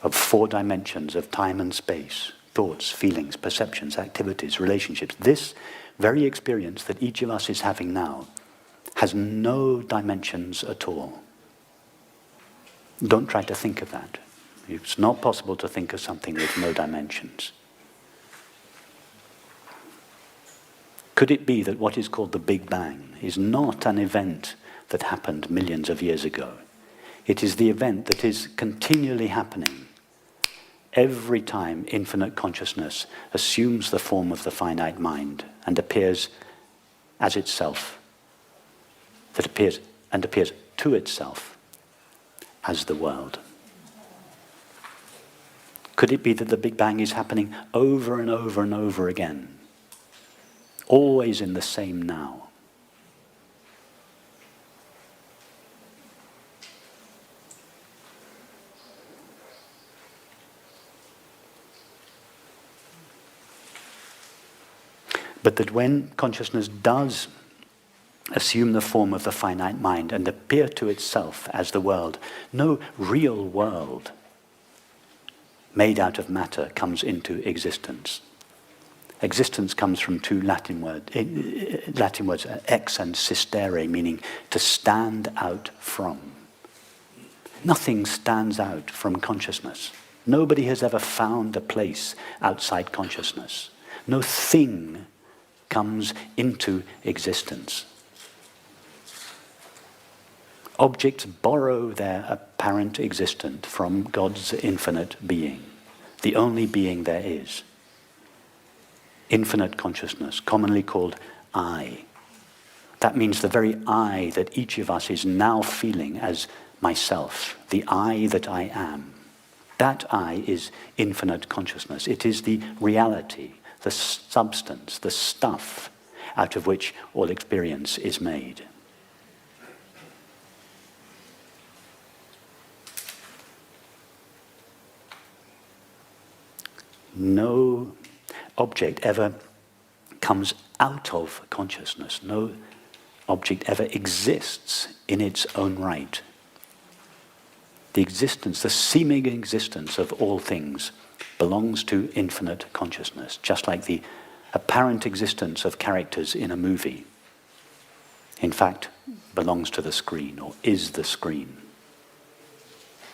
of four dimensions of time and space, thoughts, feelings, perceptions, activities, relationships, this very experience that each of us is having now has no dimensions at all. Don't try to think of that. It's not possible to think of something with no dimensions. Could it be that what is called the Big Bang is not an event that happened millions of years ago? It is the event that is continually happening every time infinite consciousness assumes the form of the finite mind and appears as itself, that appears to itself as the world. Could it be that the Big Bang is happening over and over and over again, always in the same now? But that when consciousness does assume the form of the finite mind and appear to itself as the world, no real world made out of matter comes into existence. Existence comes from two Latin words, ex and sistere, meaning to stand out from. Nothing stands out from consciousness. Nobody has ever found a place outside consciousness. No thing comes into existence. Objects borrow their apparent existence from God's infinite being, the only being there is. Infinite consciousness, commonly called I. That means the very I that each of us is now feeling as myself, the I that I am. That I is infinite consciousness. It is the reality, the substance, the stuff out of which all experience is made. No object ever comes out of consciousness. No object ever exists in its own right. The existence, the seeming existence of all things belongs to infinite consciousness, just like the apparent existence of characters in a movie, in fact, belongs to the screen or is the screen.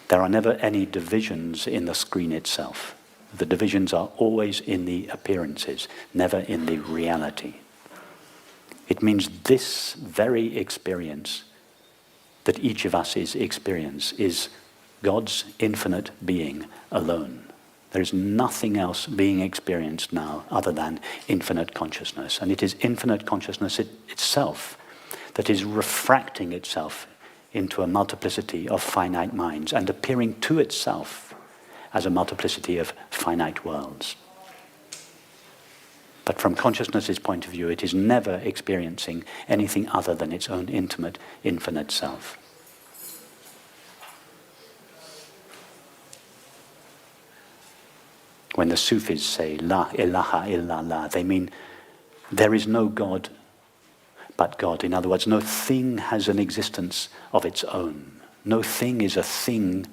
There are never any divisions in the screen itself. The divisions are always in the appearances, never in the reality. It means this very experience that each of us is God's infinite being alone. There is nothing else being experienced now other than infinite consciousness. And it is infinite consciousness itself that is refracting itself into a multiplicity of finite minds and appearing to itself as a multiplicity of finite worlds. But from consciousness's point of view, it is never experiencing anything other than its own intimate, infinite self. When the Sufis say, La ilaha illallah, they mean there is no God but God. In other words, no thing has an existence of its own. No thing is a thing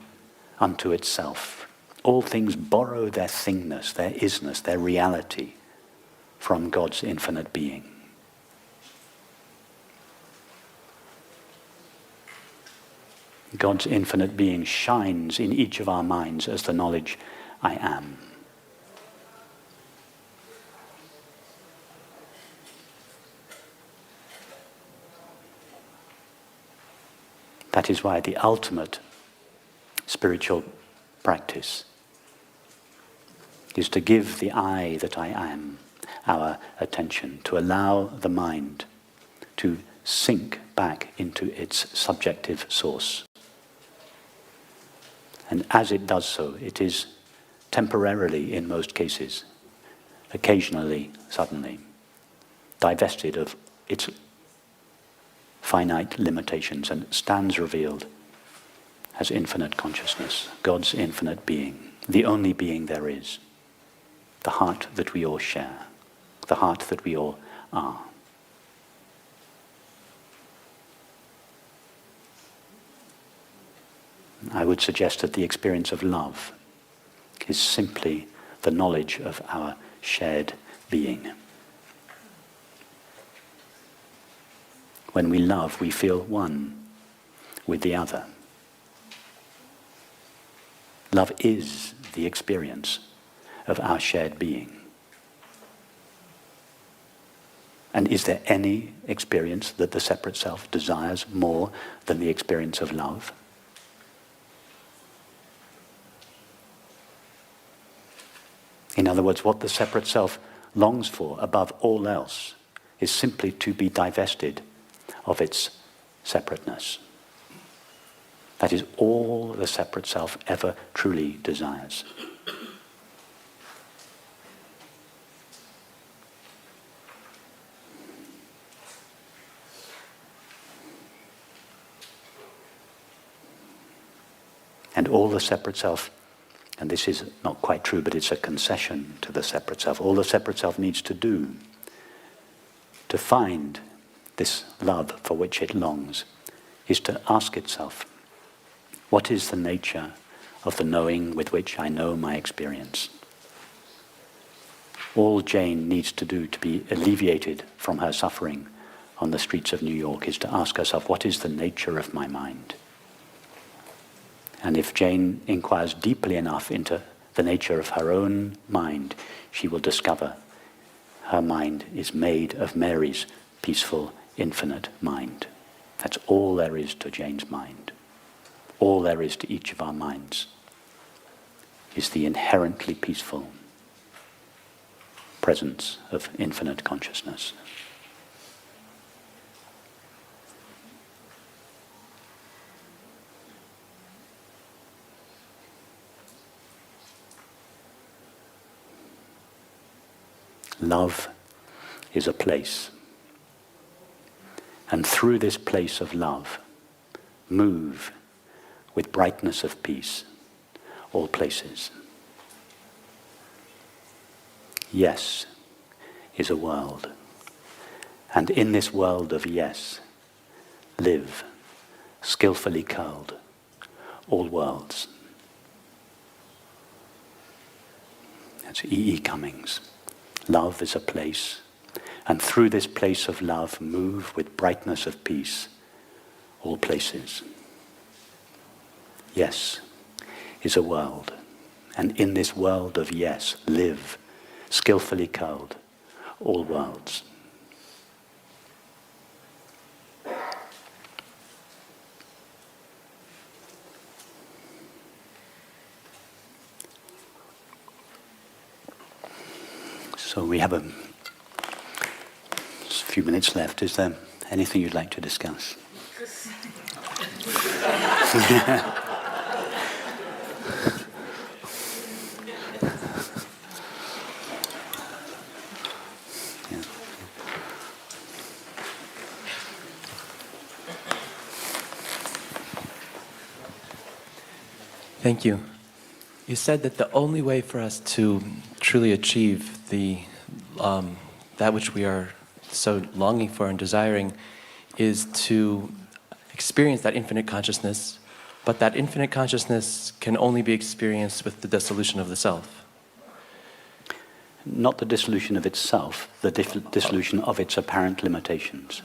unto itself. All things borrow their thingness, their isness, their reality from God's infinite being. God's infinite being shines in each of our minds as the knowledge I am. That is why the ultimate spiritual practice is to give the I that I am our attention, to allow the mind to sink back into its subjective source. And as it does so, it is temporarily, in most cases, occasionally, suddenly, divested of its finite limitations and stands revealed as infinite consciousness, God's infinite being, the only being there is, the heart that we all share, the heart that we all are. I would suggest that the experience of love is simply the knowledge of our shared being. When we love, we feel one with the other. Love is the experience of our shared being. And is there any experience that the separate self desires more than the experience of love? In other words, what the separate self longs for above all else is simply to be divested of its separateness. That is all the separate self ever truly desires. And all the separate self, and this is not quite true, but it's a concession to the separate self, all the separate self needs to do to find this love for which it longs is to ask itself, what is the nature of the knowing with which I know my experience? All Jane needs to do to be alleviated from her suffering on the streets of New York is to ask herself, what is the nature of my mind? And if Jane inquires deeply enough into the nature of her own mind, she will discover her mind is made of Mary's peaceful, infinite mind. That's all there is to Jane's mind. All there is to each of our minds is the inherently peaceful presence of infinite consciousness. Love is a place. And through this place of love, move with brightness of peace all places. Yes is a world. And in this world of yes, live, skillfully curled, all worlds. That's E. E. Cummings. Love is a place, and through this place of love, move with brightness of peace, all places. Yes is a world, and in this world of yes, live, skillfully curled, all worlds. So we have a few minutes left. Is there anything you'd like to discuss? Thank you. You said that the only way for us to truly achieve that which we are so longing for and desiring is to experience that infinite consciousness, but that infinite consciousness can only be experienced with the dissolution of the self. Not the dissolution of itself, the dissolution of its apparent limitations.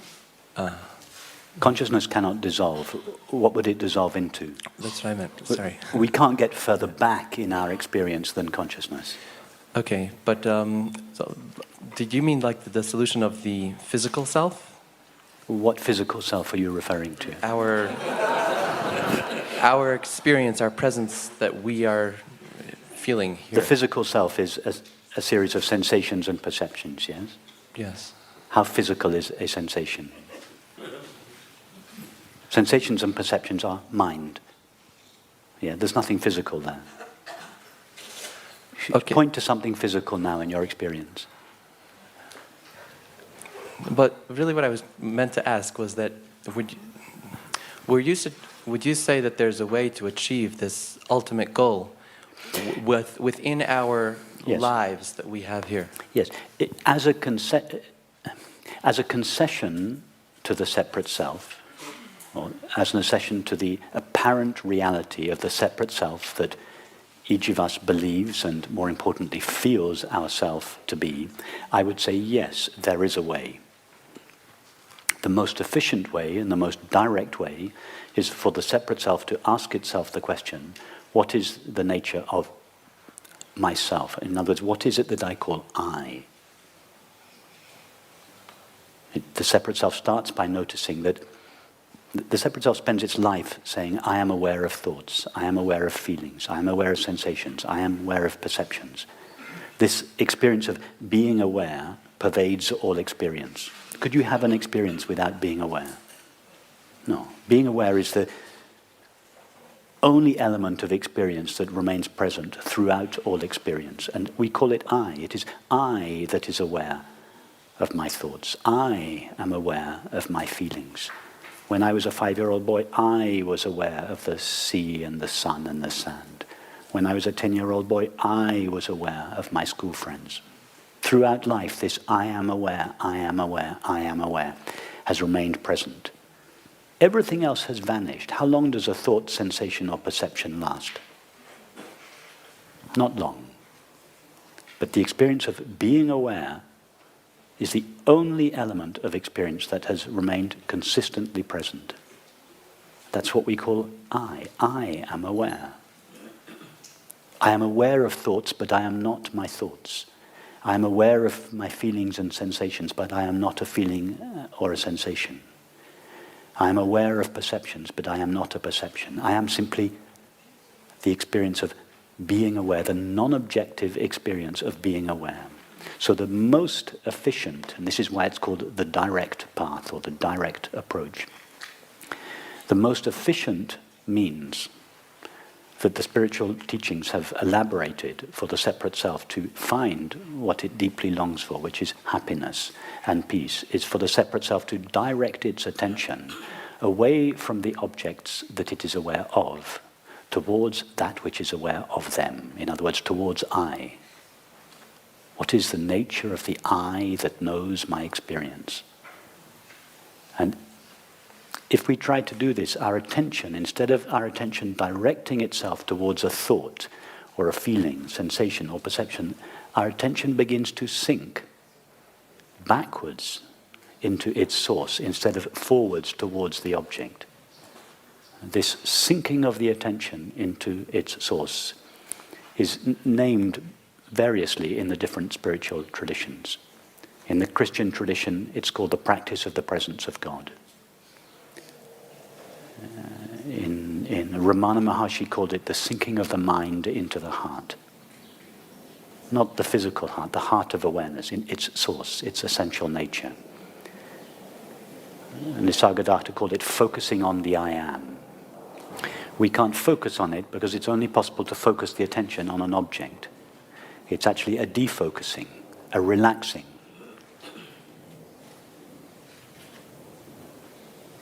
Consciousness cannot dissolve. What would it dissolve into? That's what I meant, sorry. We can't get further back in our experience than consciousness. Okay, but so did you mean like the dissolution of the physical self? What physical self are you referring to? Our experience, our presence that we are feeling here. The physical self is a series of sensations and perceptions, yes? Yes. How physical is a sensation? Sensations and perceptions are mind. Yeah, there's nothing physical there. Okay. Point to something physical now in your experience. But really what I was meant to ask was that would you say that there's a way to achieve this ultimate goal within our Yes. lives that we have here? Yes. As a concession to the separate self, or as an accession to the apparent reality of the separate self that each of us believes and, more importantly, feels ourself to be, I would say, yes, there is a way. The most efficient way and the most direct way is for the separate self to ask itself the question, what is the nature of myself? In other words, what is it that I call I? The separate self starts by noticing that the separate self spends its life saying, I am aware of thoughts, I am aware of feelings, I am aware of sensations, I am aware of perceptions. This experience of being aware pervades all experience. Could you have an experience without being aware? No. Being aware is the only element of experience that remains present throughout all experience. And we call it I. It is I that is aware of my thoughts. I am aware of my feelings. When I was a 5-year-old boy, I was aware of the sea and the sun and the sand. When I was a 10-year-old boy, I was aware of my school friends. Throughout life, this I am aware, I am aware, I am aware has remained present. Everything else has vanished. How long does a thought, sensation, or perception last? Not long. But the experience of being aware is the only element of experience that has remained consistently present. That's what we call I. I am aware. I am aware of thoughts, but I am not my thoughts. I am aware of my feelings and sensations, but I am not a feeling or a sensation. I am aware of perceptions, but I am not a perception. I am simply the experience of being aware, the non-objective experience of being aware. So the most efficient, and this is why it's called the direct path or the direct approach, the most efficient means that the spiritual teachings have elaborated for the separate self to find what it deeply longs for, which is happiness and peace, is for the separate self to direct its attention away from the objects that it is aware of, towards that which is aware of them. In other words, towards I. What is the nature of the I that knows my experience? And if we try to do this, our attention, instead of our attention directing itself towards a thought or a feeling, sensation or perception, our attention begins to sink backwards into its source instead of forwards towards the object. This sinking of the attention into its source is named variously in the different spiritual traditions. In the Christian tradition, it's called the practice of the presence of God. In Ramana Maharshi called it the sinking of the mind into the heart. Not the physical heart, the heart of awareness, in its source, its essential nature. And Nisargadatta called it focusing on the I am. We can't focus on it because it's only possible to focus the attention on an object. It's actually a defocusing, a relaxing.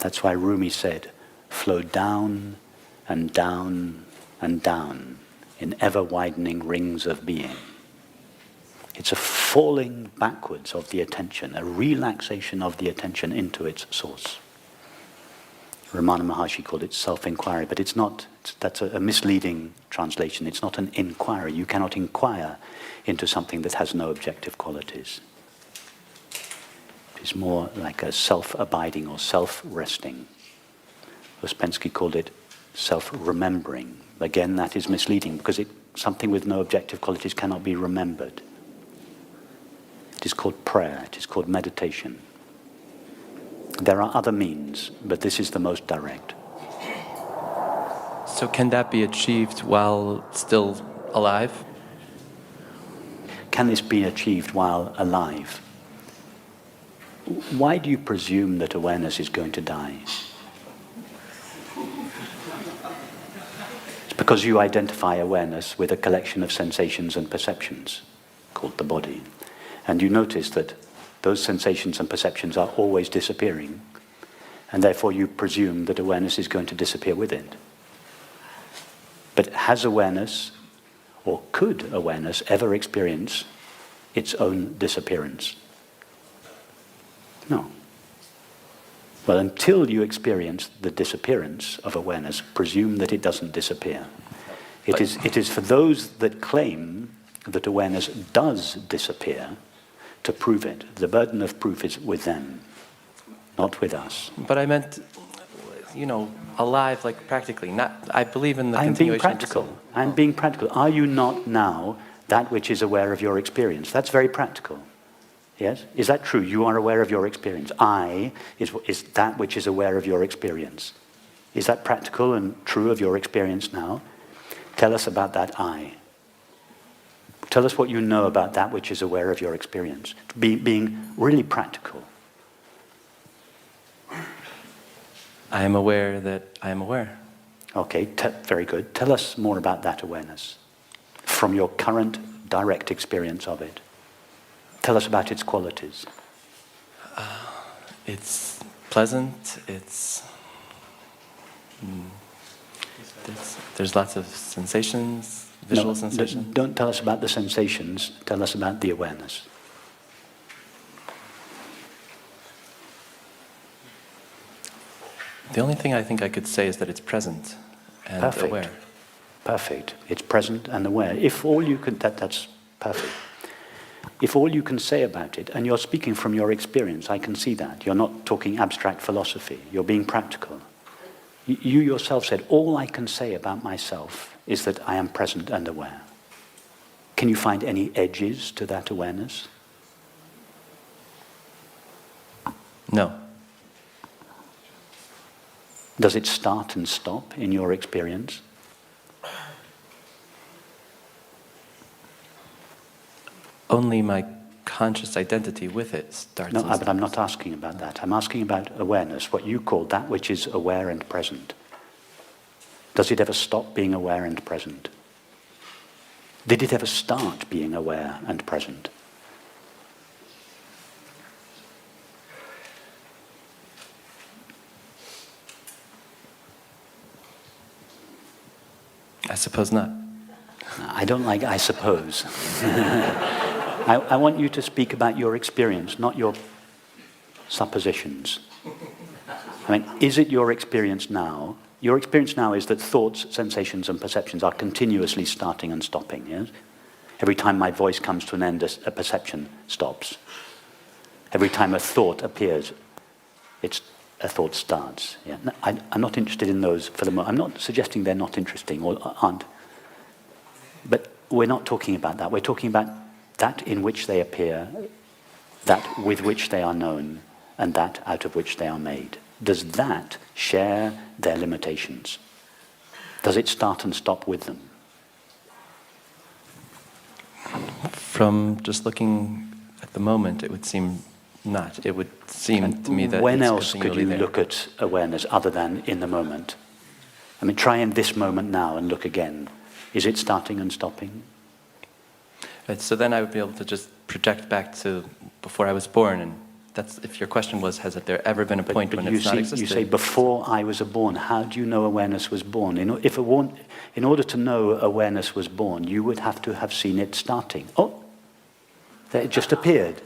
That's why Rumi said, flow down and down and down in ever-widening rings of being. It's a falling backwards of the attention, a relaxation of the attention into its source. Ramana Maharshi called it self-inquiry, but it's not, that's a misleading translation. It's not an inquiry. You cannot inquire into something that has no objective qualities. It's more like a self-abiding or self-resting. Ouspensky called it self-remembering. Again, that is misleading because something with no objective qualities cannot be remembered. It is called prayer. It is called meditation. There are other means, but this is the most direct. So can that be achieved while still alive? Can this be achieved while alive? Why do you presume that awareness is going to die? It's because you identify awareness with a collection of sensations and perceptions called the body. And you notice that those sensations and perceptions are always disappearing, and therefore you presume that awareness is going to disappear with it. But has awareness, or could awareness, ever experience its own disappearance? No. Well, until you experience the disappearance of awareness, presume that it doesn't disappear. It is for those that claim that awareness does disappear to prove it. The burden of proof is with them, not with us. But I meant, alive, like practically. Not. I believe in the continuation. I'm being practical. Are you not now that which is aware of your experience? That's very practical. Yes? Is that true? You are aware of your experience. I is that which is aware of your experience. Is that practical and true of your experience now? Tell us about that I. Tell us what you know about that which is aware of your experience. Being really practical. I am aware that I am aware. Okay, very good. Tell us more about that awareness from your current direct experience of it. Tell us about its qualities. It's pleasant. There's lots of sensations. Visual sensations? Don't tell us about the sensations, tell us about the awareness. The only thing I think I could say is that it's present and Perfect. aware. Perfect. It's present and aware. If all you can, that's perfect. If all you can say about it, and you're speaking from your experience, I can see that. You're not talking abstract philosophy. You're being practical. You yourself said, all I can say about myself is that I am present and aware. Can you find any edges to that awareness? No. Does it start and stop in your experience? Only my conscious identity with it starts. No, and but I'm stops. not asking about that. I'm asking about awareness, what you call that which is aware and present. Does it ever stop being aware and present? Did it ever start being aware and present? I suppose not. I don't like I suppose. I want you to speak about your experience, not your suppositions. I mean, is it your experience now? Your experience now is that thoughts, sensations and perceptions are continuously starting and stopping, yes? Every time my voice comes to an end, a perception stops. Every time a thought appears, a thought starts. Yeah? No, I'm not interested in those for the moment. I'm not suggesting they're not interesting or aren't. But we're not talking about that. We're talking about that in which they appear, that with which they are known, and that out of which they are made. Does that share their limitations? Does it start and stop with them? From just looking at the moment, it would seem not. It would seem to me that when it's else could you continually there. look at awareness other than in the moment? I mean, try in this moment now and look again. Is it starting and stopping? Right, so then I would be able to just project back to before I was born, and that's if your question was, has there ever been a point when it's not existed? You say, before I was born. How do you know awareness was born? In order to know awareness was born, you would have to have seen it starting. Oh, there it just appeared.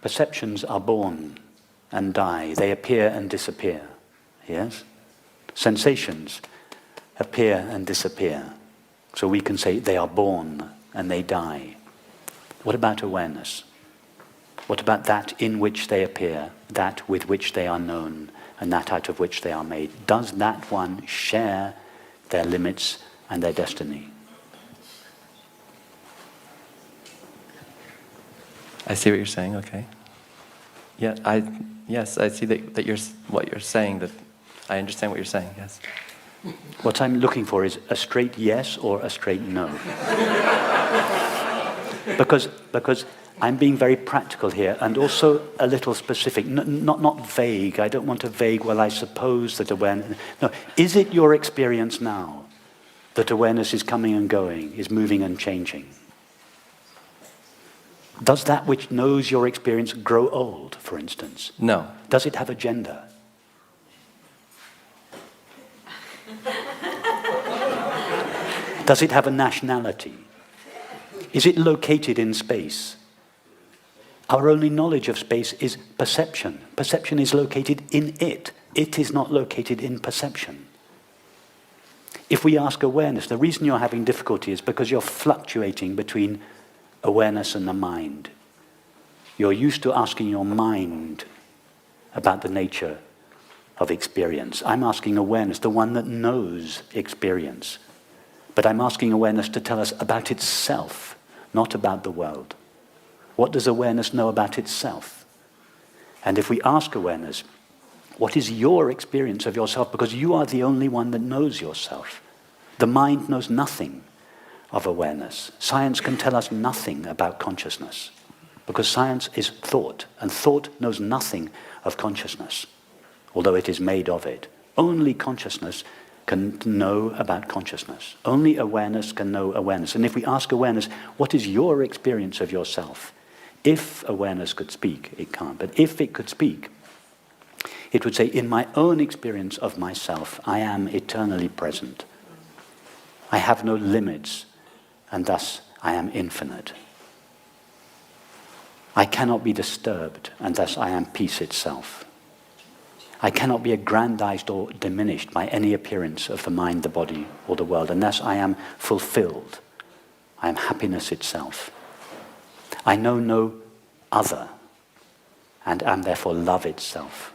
Perceptions are born and die. They appear and disappear. Yes? Sensations appear and disappear. So we can say they are born and they die. What about awareness? What about that in which they appear, that with which they are known, and that out of which they are made? Does that one share their limits and their destiny? I see what you're saying. Okay. Yeah, yes, I see that what you're saying. That I understand what you're saying. Yes. What I'm looking for is a straight yes or a straight no. Because I'm being very practical here and also a little specific, not vague. I don't want a vague, well, I suppose that awareness... No, is it your experience now that awareness is coming and going, is moving and changing? Does that which knows your experience grow old, for instance? No. Does it have a gender? Does it have a nationality? Is it located in space? Our only knowledge of space is perception. Perception is located in it. It is not located in perception. If we ask awareness, the reason you're having difficulty is because you're fluctuating between awareness and the mind. You're used to asking your mind about the nature of experience. I'm asking awareness, the one that knows experience. But I'm asking awareness to tell us about itself, not about the world. What does awareness know about itself? And if we ask awareness, what is your experience of yourself? Because you are the only one that knows yourself. The mind knows nothing of awareness. Science can tell us nothing about consciousness, because science is thought, and thought knows nothing of consciousness, although it is made of it. Only consciousness can know about consciousness. Only awareness can know awareness. And if we ask awareness, what is your experience of yourself? If awareness could speak, it can't, but if it could speak, it would say, in my own experience of myself, I am eternally present. I have no limits, and thus I am infinite. I cannot be disturbed, and thus I am peace itself. I cannot be aggrandized or diminished by any appearance of the mind, the body, or the world, and thus I am fulfilled. I am happiness itself. I know no other, and am therefore love itself.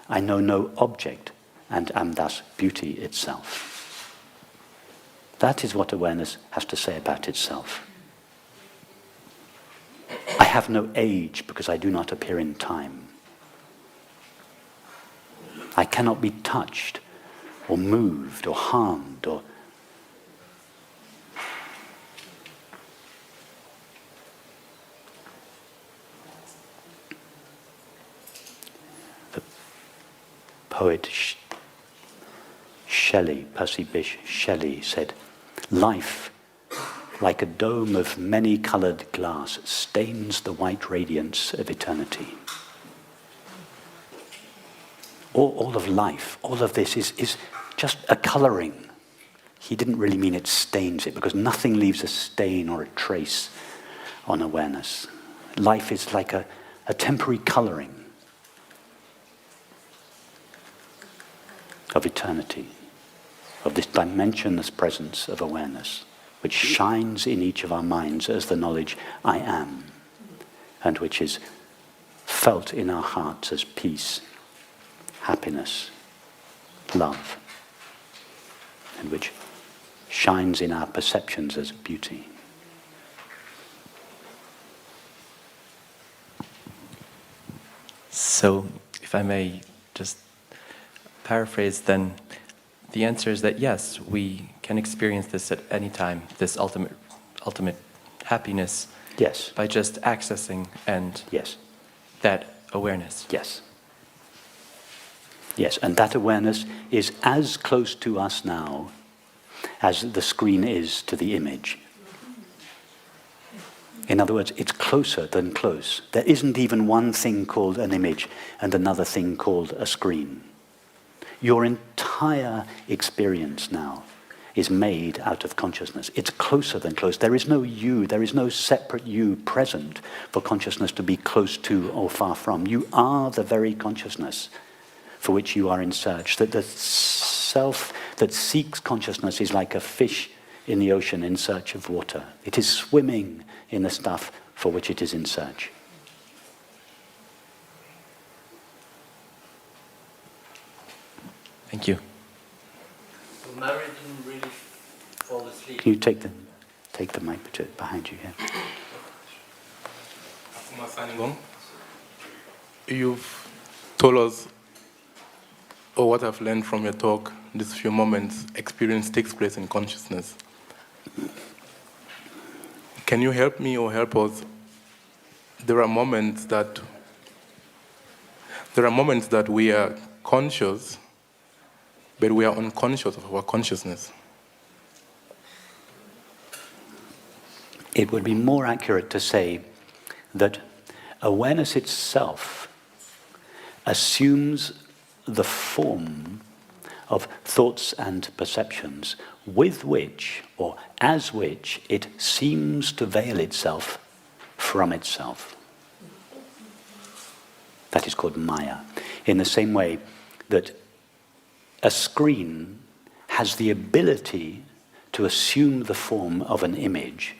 I know no object, and am thus beauty itself. That is what awareness has to say about itself. I have no age because I do not appear in time. I cannot be touched or moved or harmed or the poet Shelley, Percy Bysshe Shelley said, "Life, like a dome of many-coloured glass, stains the white radiance of eternity." All of life, all of this is just a colouring. He didn't really mean it stains it, because nothing leaves a stain or a trace on awareness. Life is like a temporary colouring of eternity, of this dimensionless presence of awareness, which shines in each of our minds as the knowledge I am, and which is felt in our hearts as peace, happiness, love, and which shines in our perceptions as beauty. So, if I may just paraphrase, then the answer is that yes, we can experience this at any time, this ultimate happiness, Yes. by just accessing and Yes. that awareness. Yes. Yes, and that awareness is as close to us now as the screen is to the image. In other words, it's closer than close. There isn't even one thing called an image and another thing called a screen. Your entire experience now is made out of consciousness. It's closer than close. There is no you, there is no separate you present for consciousness to be close to or far from. You are the very consciousness for which you are in search. That the self that seeks consciousness is like a fish in the ocean in search of water. It is swimming in the stuff for which it is in search. Thank you. So Mary didn't really fall asleep. Can you take the mic behind you here? You've told us, or what I've learned from your talk, these few moments, experience takes place in consciousness. Can you help me or help us? There are moments that we are conscious, but we are unconscious of our consciousness. It would be more accurate to say that awareness itself assumes the form of thoughts and perceptions with which, or as which, it seems to veil itself from itself. That is called Maya. In the same way that a screen has the ability to assume the form of an image,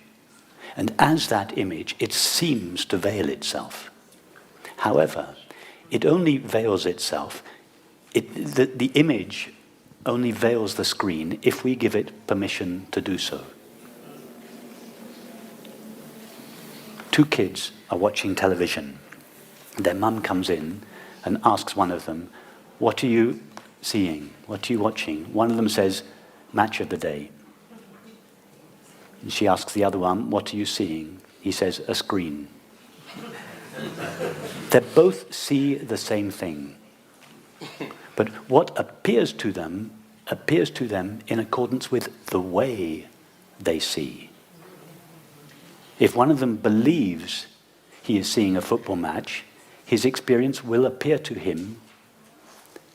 and as that image, it seems to veil itself. However, it only veils itself, the image only veils the screen if we give it permission to do so. Two kids are watching television. Their mum comes in and asks one of them, "What are you seeing? What are you watching?" One of them says, "Match of the day." And she asks the other one, "What are you seeing?" He says, "A screen." They both see the same thing. But what appears to them in accordance with the way they see. If one of them believes he is seeing a football match, his experience will appear to him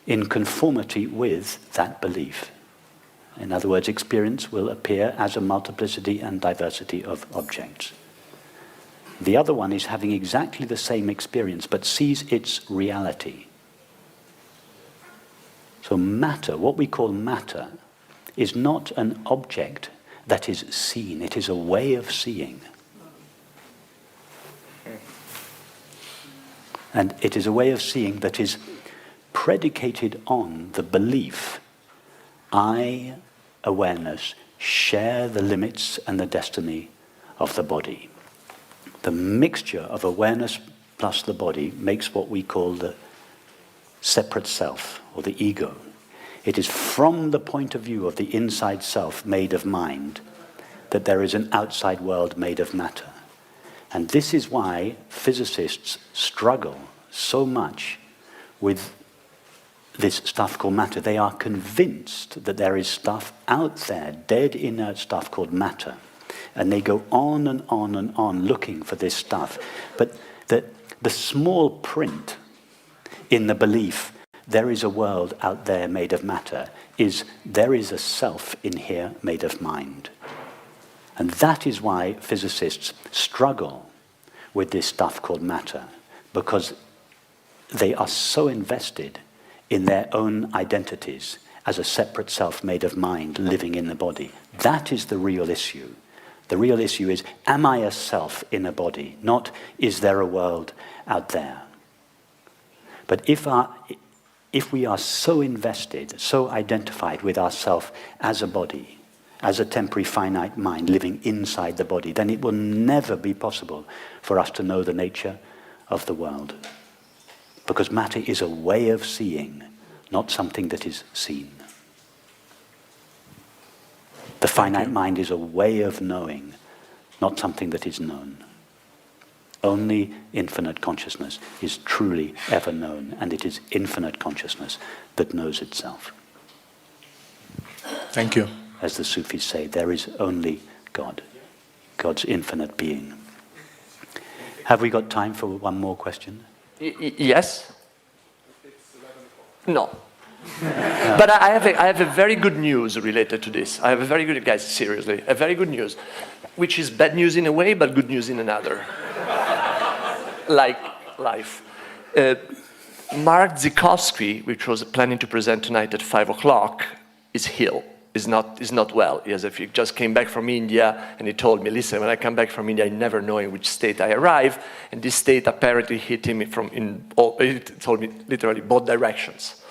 in conformity with that belief. In other words, experience will appear as a multiplicity and diversity of objects. The other one is having exactly the same experience, but sees its reality. So matter, what we call matter, is not an object that is seen. It is a way of seeing. And it is a way of seeing that is predicated on the belief, I, awareness, share the limits and the destiny of the body. The mixture of awareness plus the body makes what we call the separate self, or the ego. It is from the point of view of the inside self made of mind that there is an outside world made of matter. And this is why physicists struggle so much with this stuff called matter. They are convinced that there is stuff out there, dead inert stuff called matter. And they go on and on and on looking for this stuff. But the small print in the belief, there is a world out there made of matter, is there is a self in here made of mind. And that is why physicists struggle with this stuff called matter, because they are so invested in their own identities as a separate self made of mind living in the body. That is the real issue. The real issue is, am I a self in a body? Not, is there a world out there? But if we are so invested, so identified with ourself as a body, as a temporary finite mind living inside the body, then it will never be possible for us to know the nature of the world. Because matter is a way of seeing, not something that is seen. The finite mind is a way of knowing, not something that is known. Only infinite consciousness is truly ever known, and it is infinite consciousness that knows itself. Thank you. As the Sufis say, there is only God, God's infinite being. Have we got time for one more question? Yes? No. But I have a very good news related to this. I have a very good, guys, seriously, a very good news, which is bad news in a way, but good news in another. Like life. Mark Zikowski, which was planning to present tonight at 5 o'clock, is ill. Is not well. He just came back from India, and he told me, listen, when I come back from India, I never know in which state I arrive, and this state apparently hit him he told me literally both directions.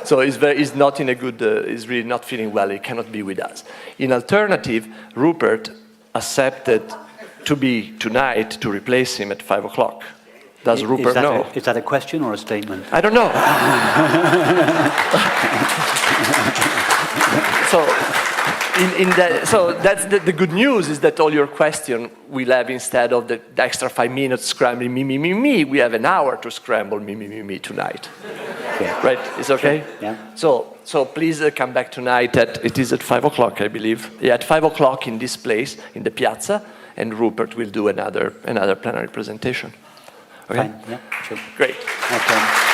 So he's not in a good, he's really not feeling well, he cannot be with us. In alternative, Rupert accepted to be tonight to replace him at 5 o'clock. Does Rupert know? Is that a question or a statement? I don't know. So that's the good news, is that all your question we'll have, instead of the extra 5 minutes scrambling me, we have an hour to scramble me tonight. Yeah. Right? It's okay? Yeah. So please come back tonight it is at 5 o'clock, I believe. Yeah, at 5 o'clock in this place, in the piazza, and Rupert will do another plenary presentation. Okay? Fine. Yeah, sure. Great. Okay.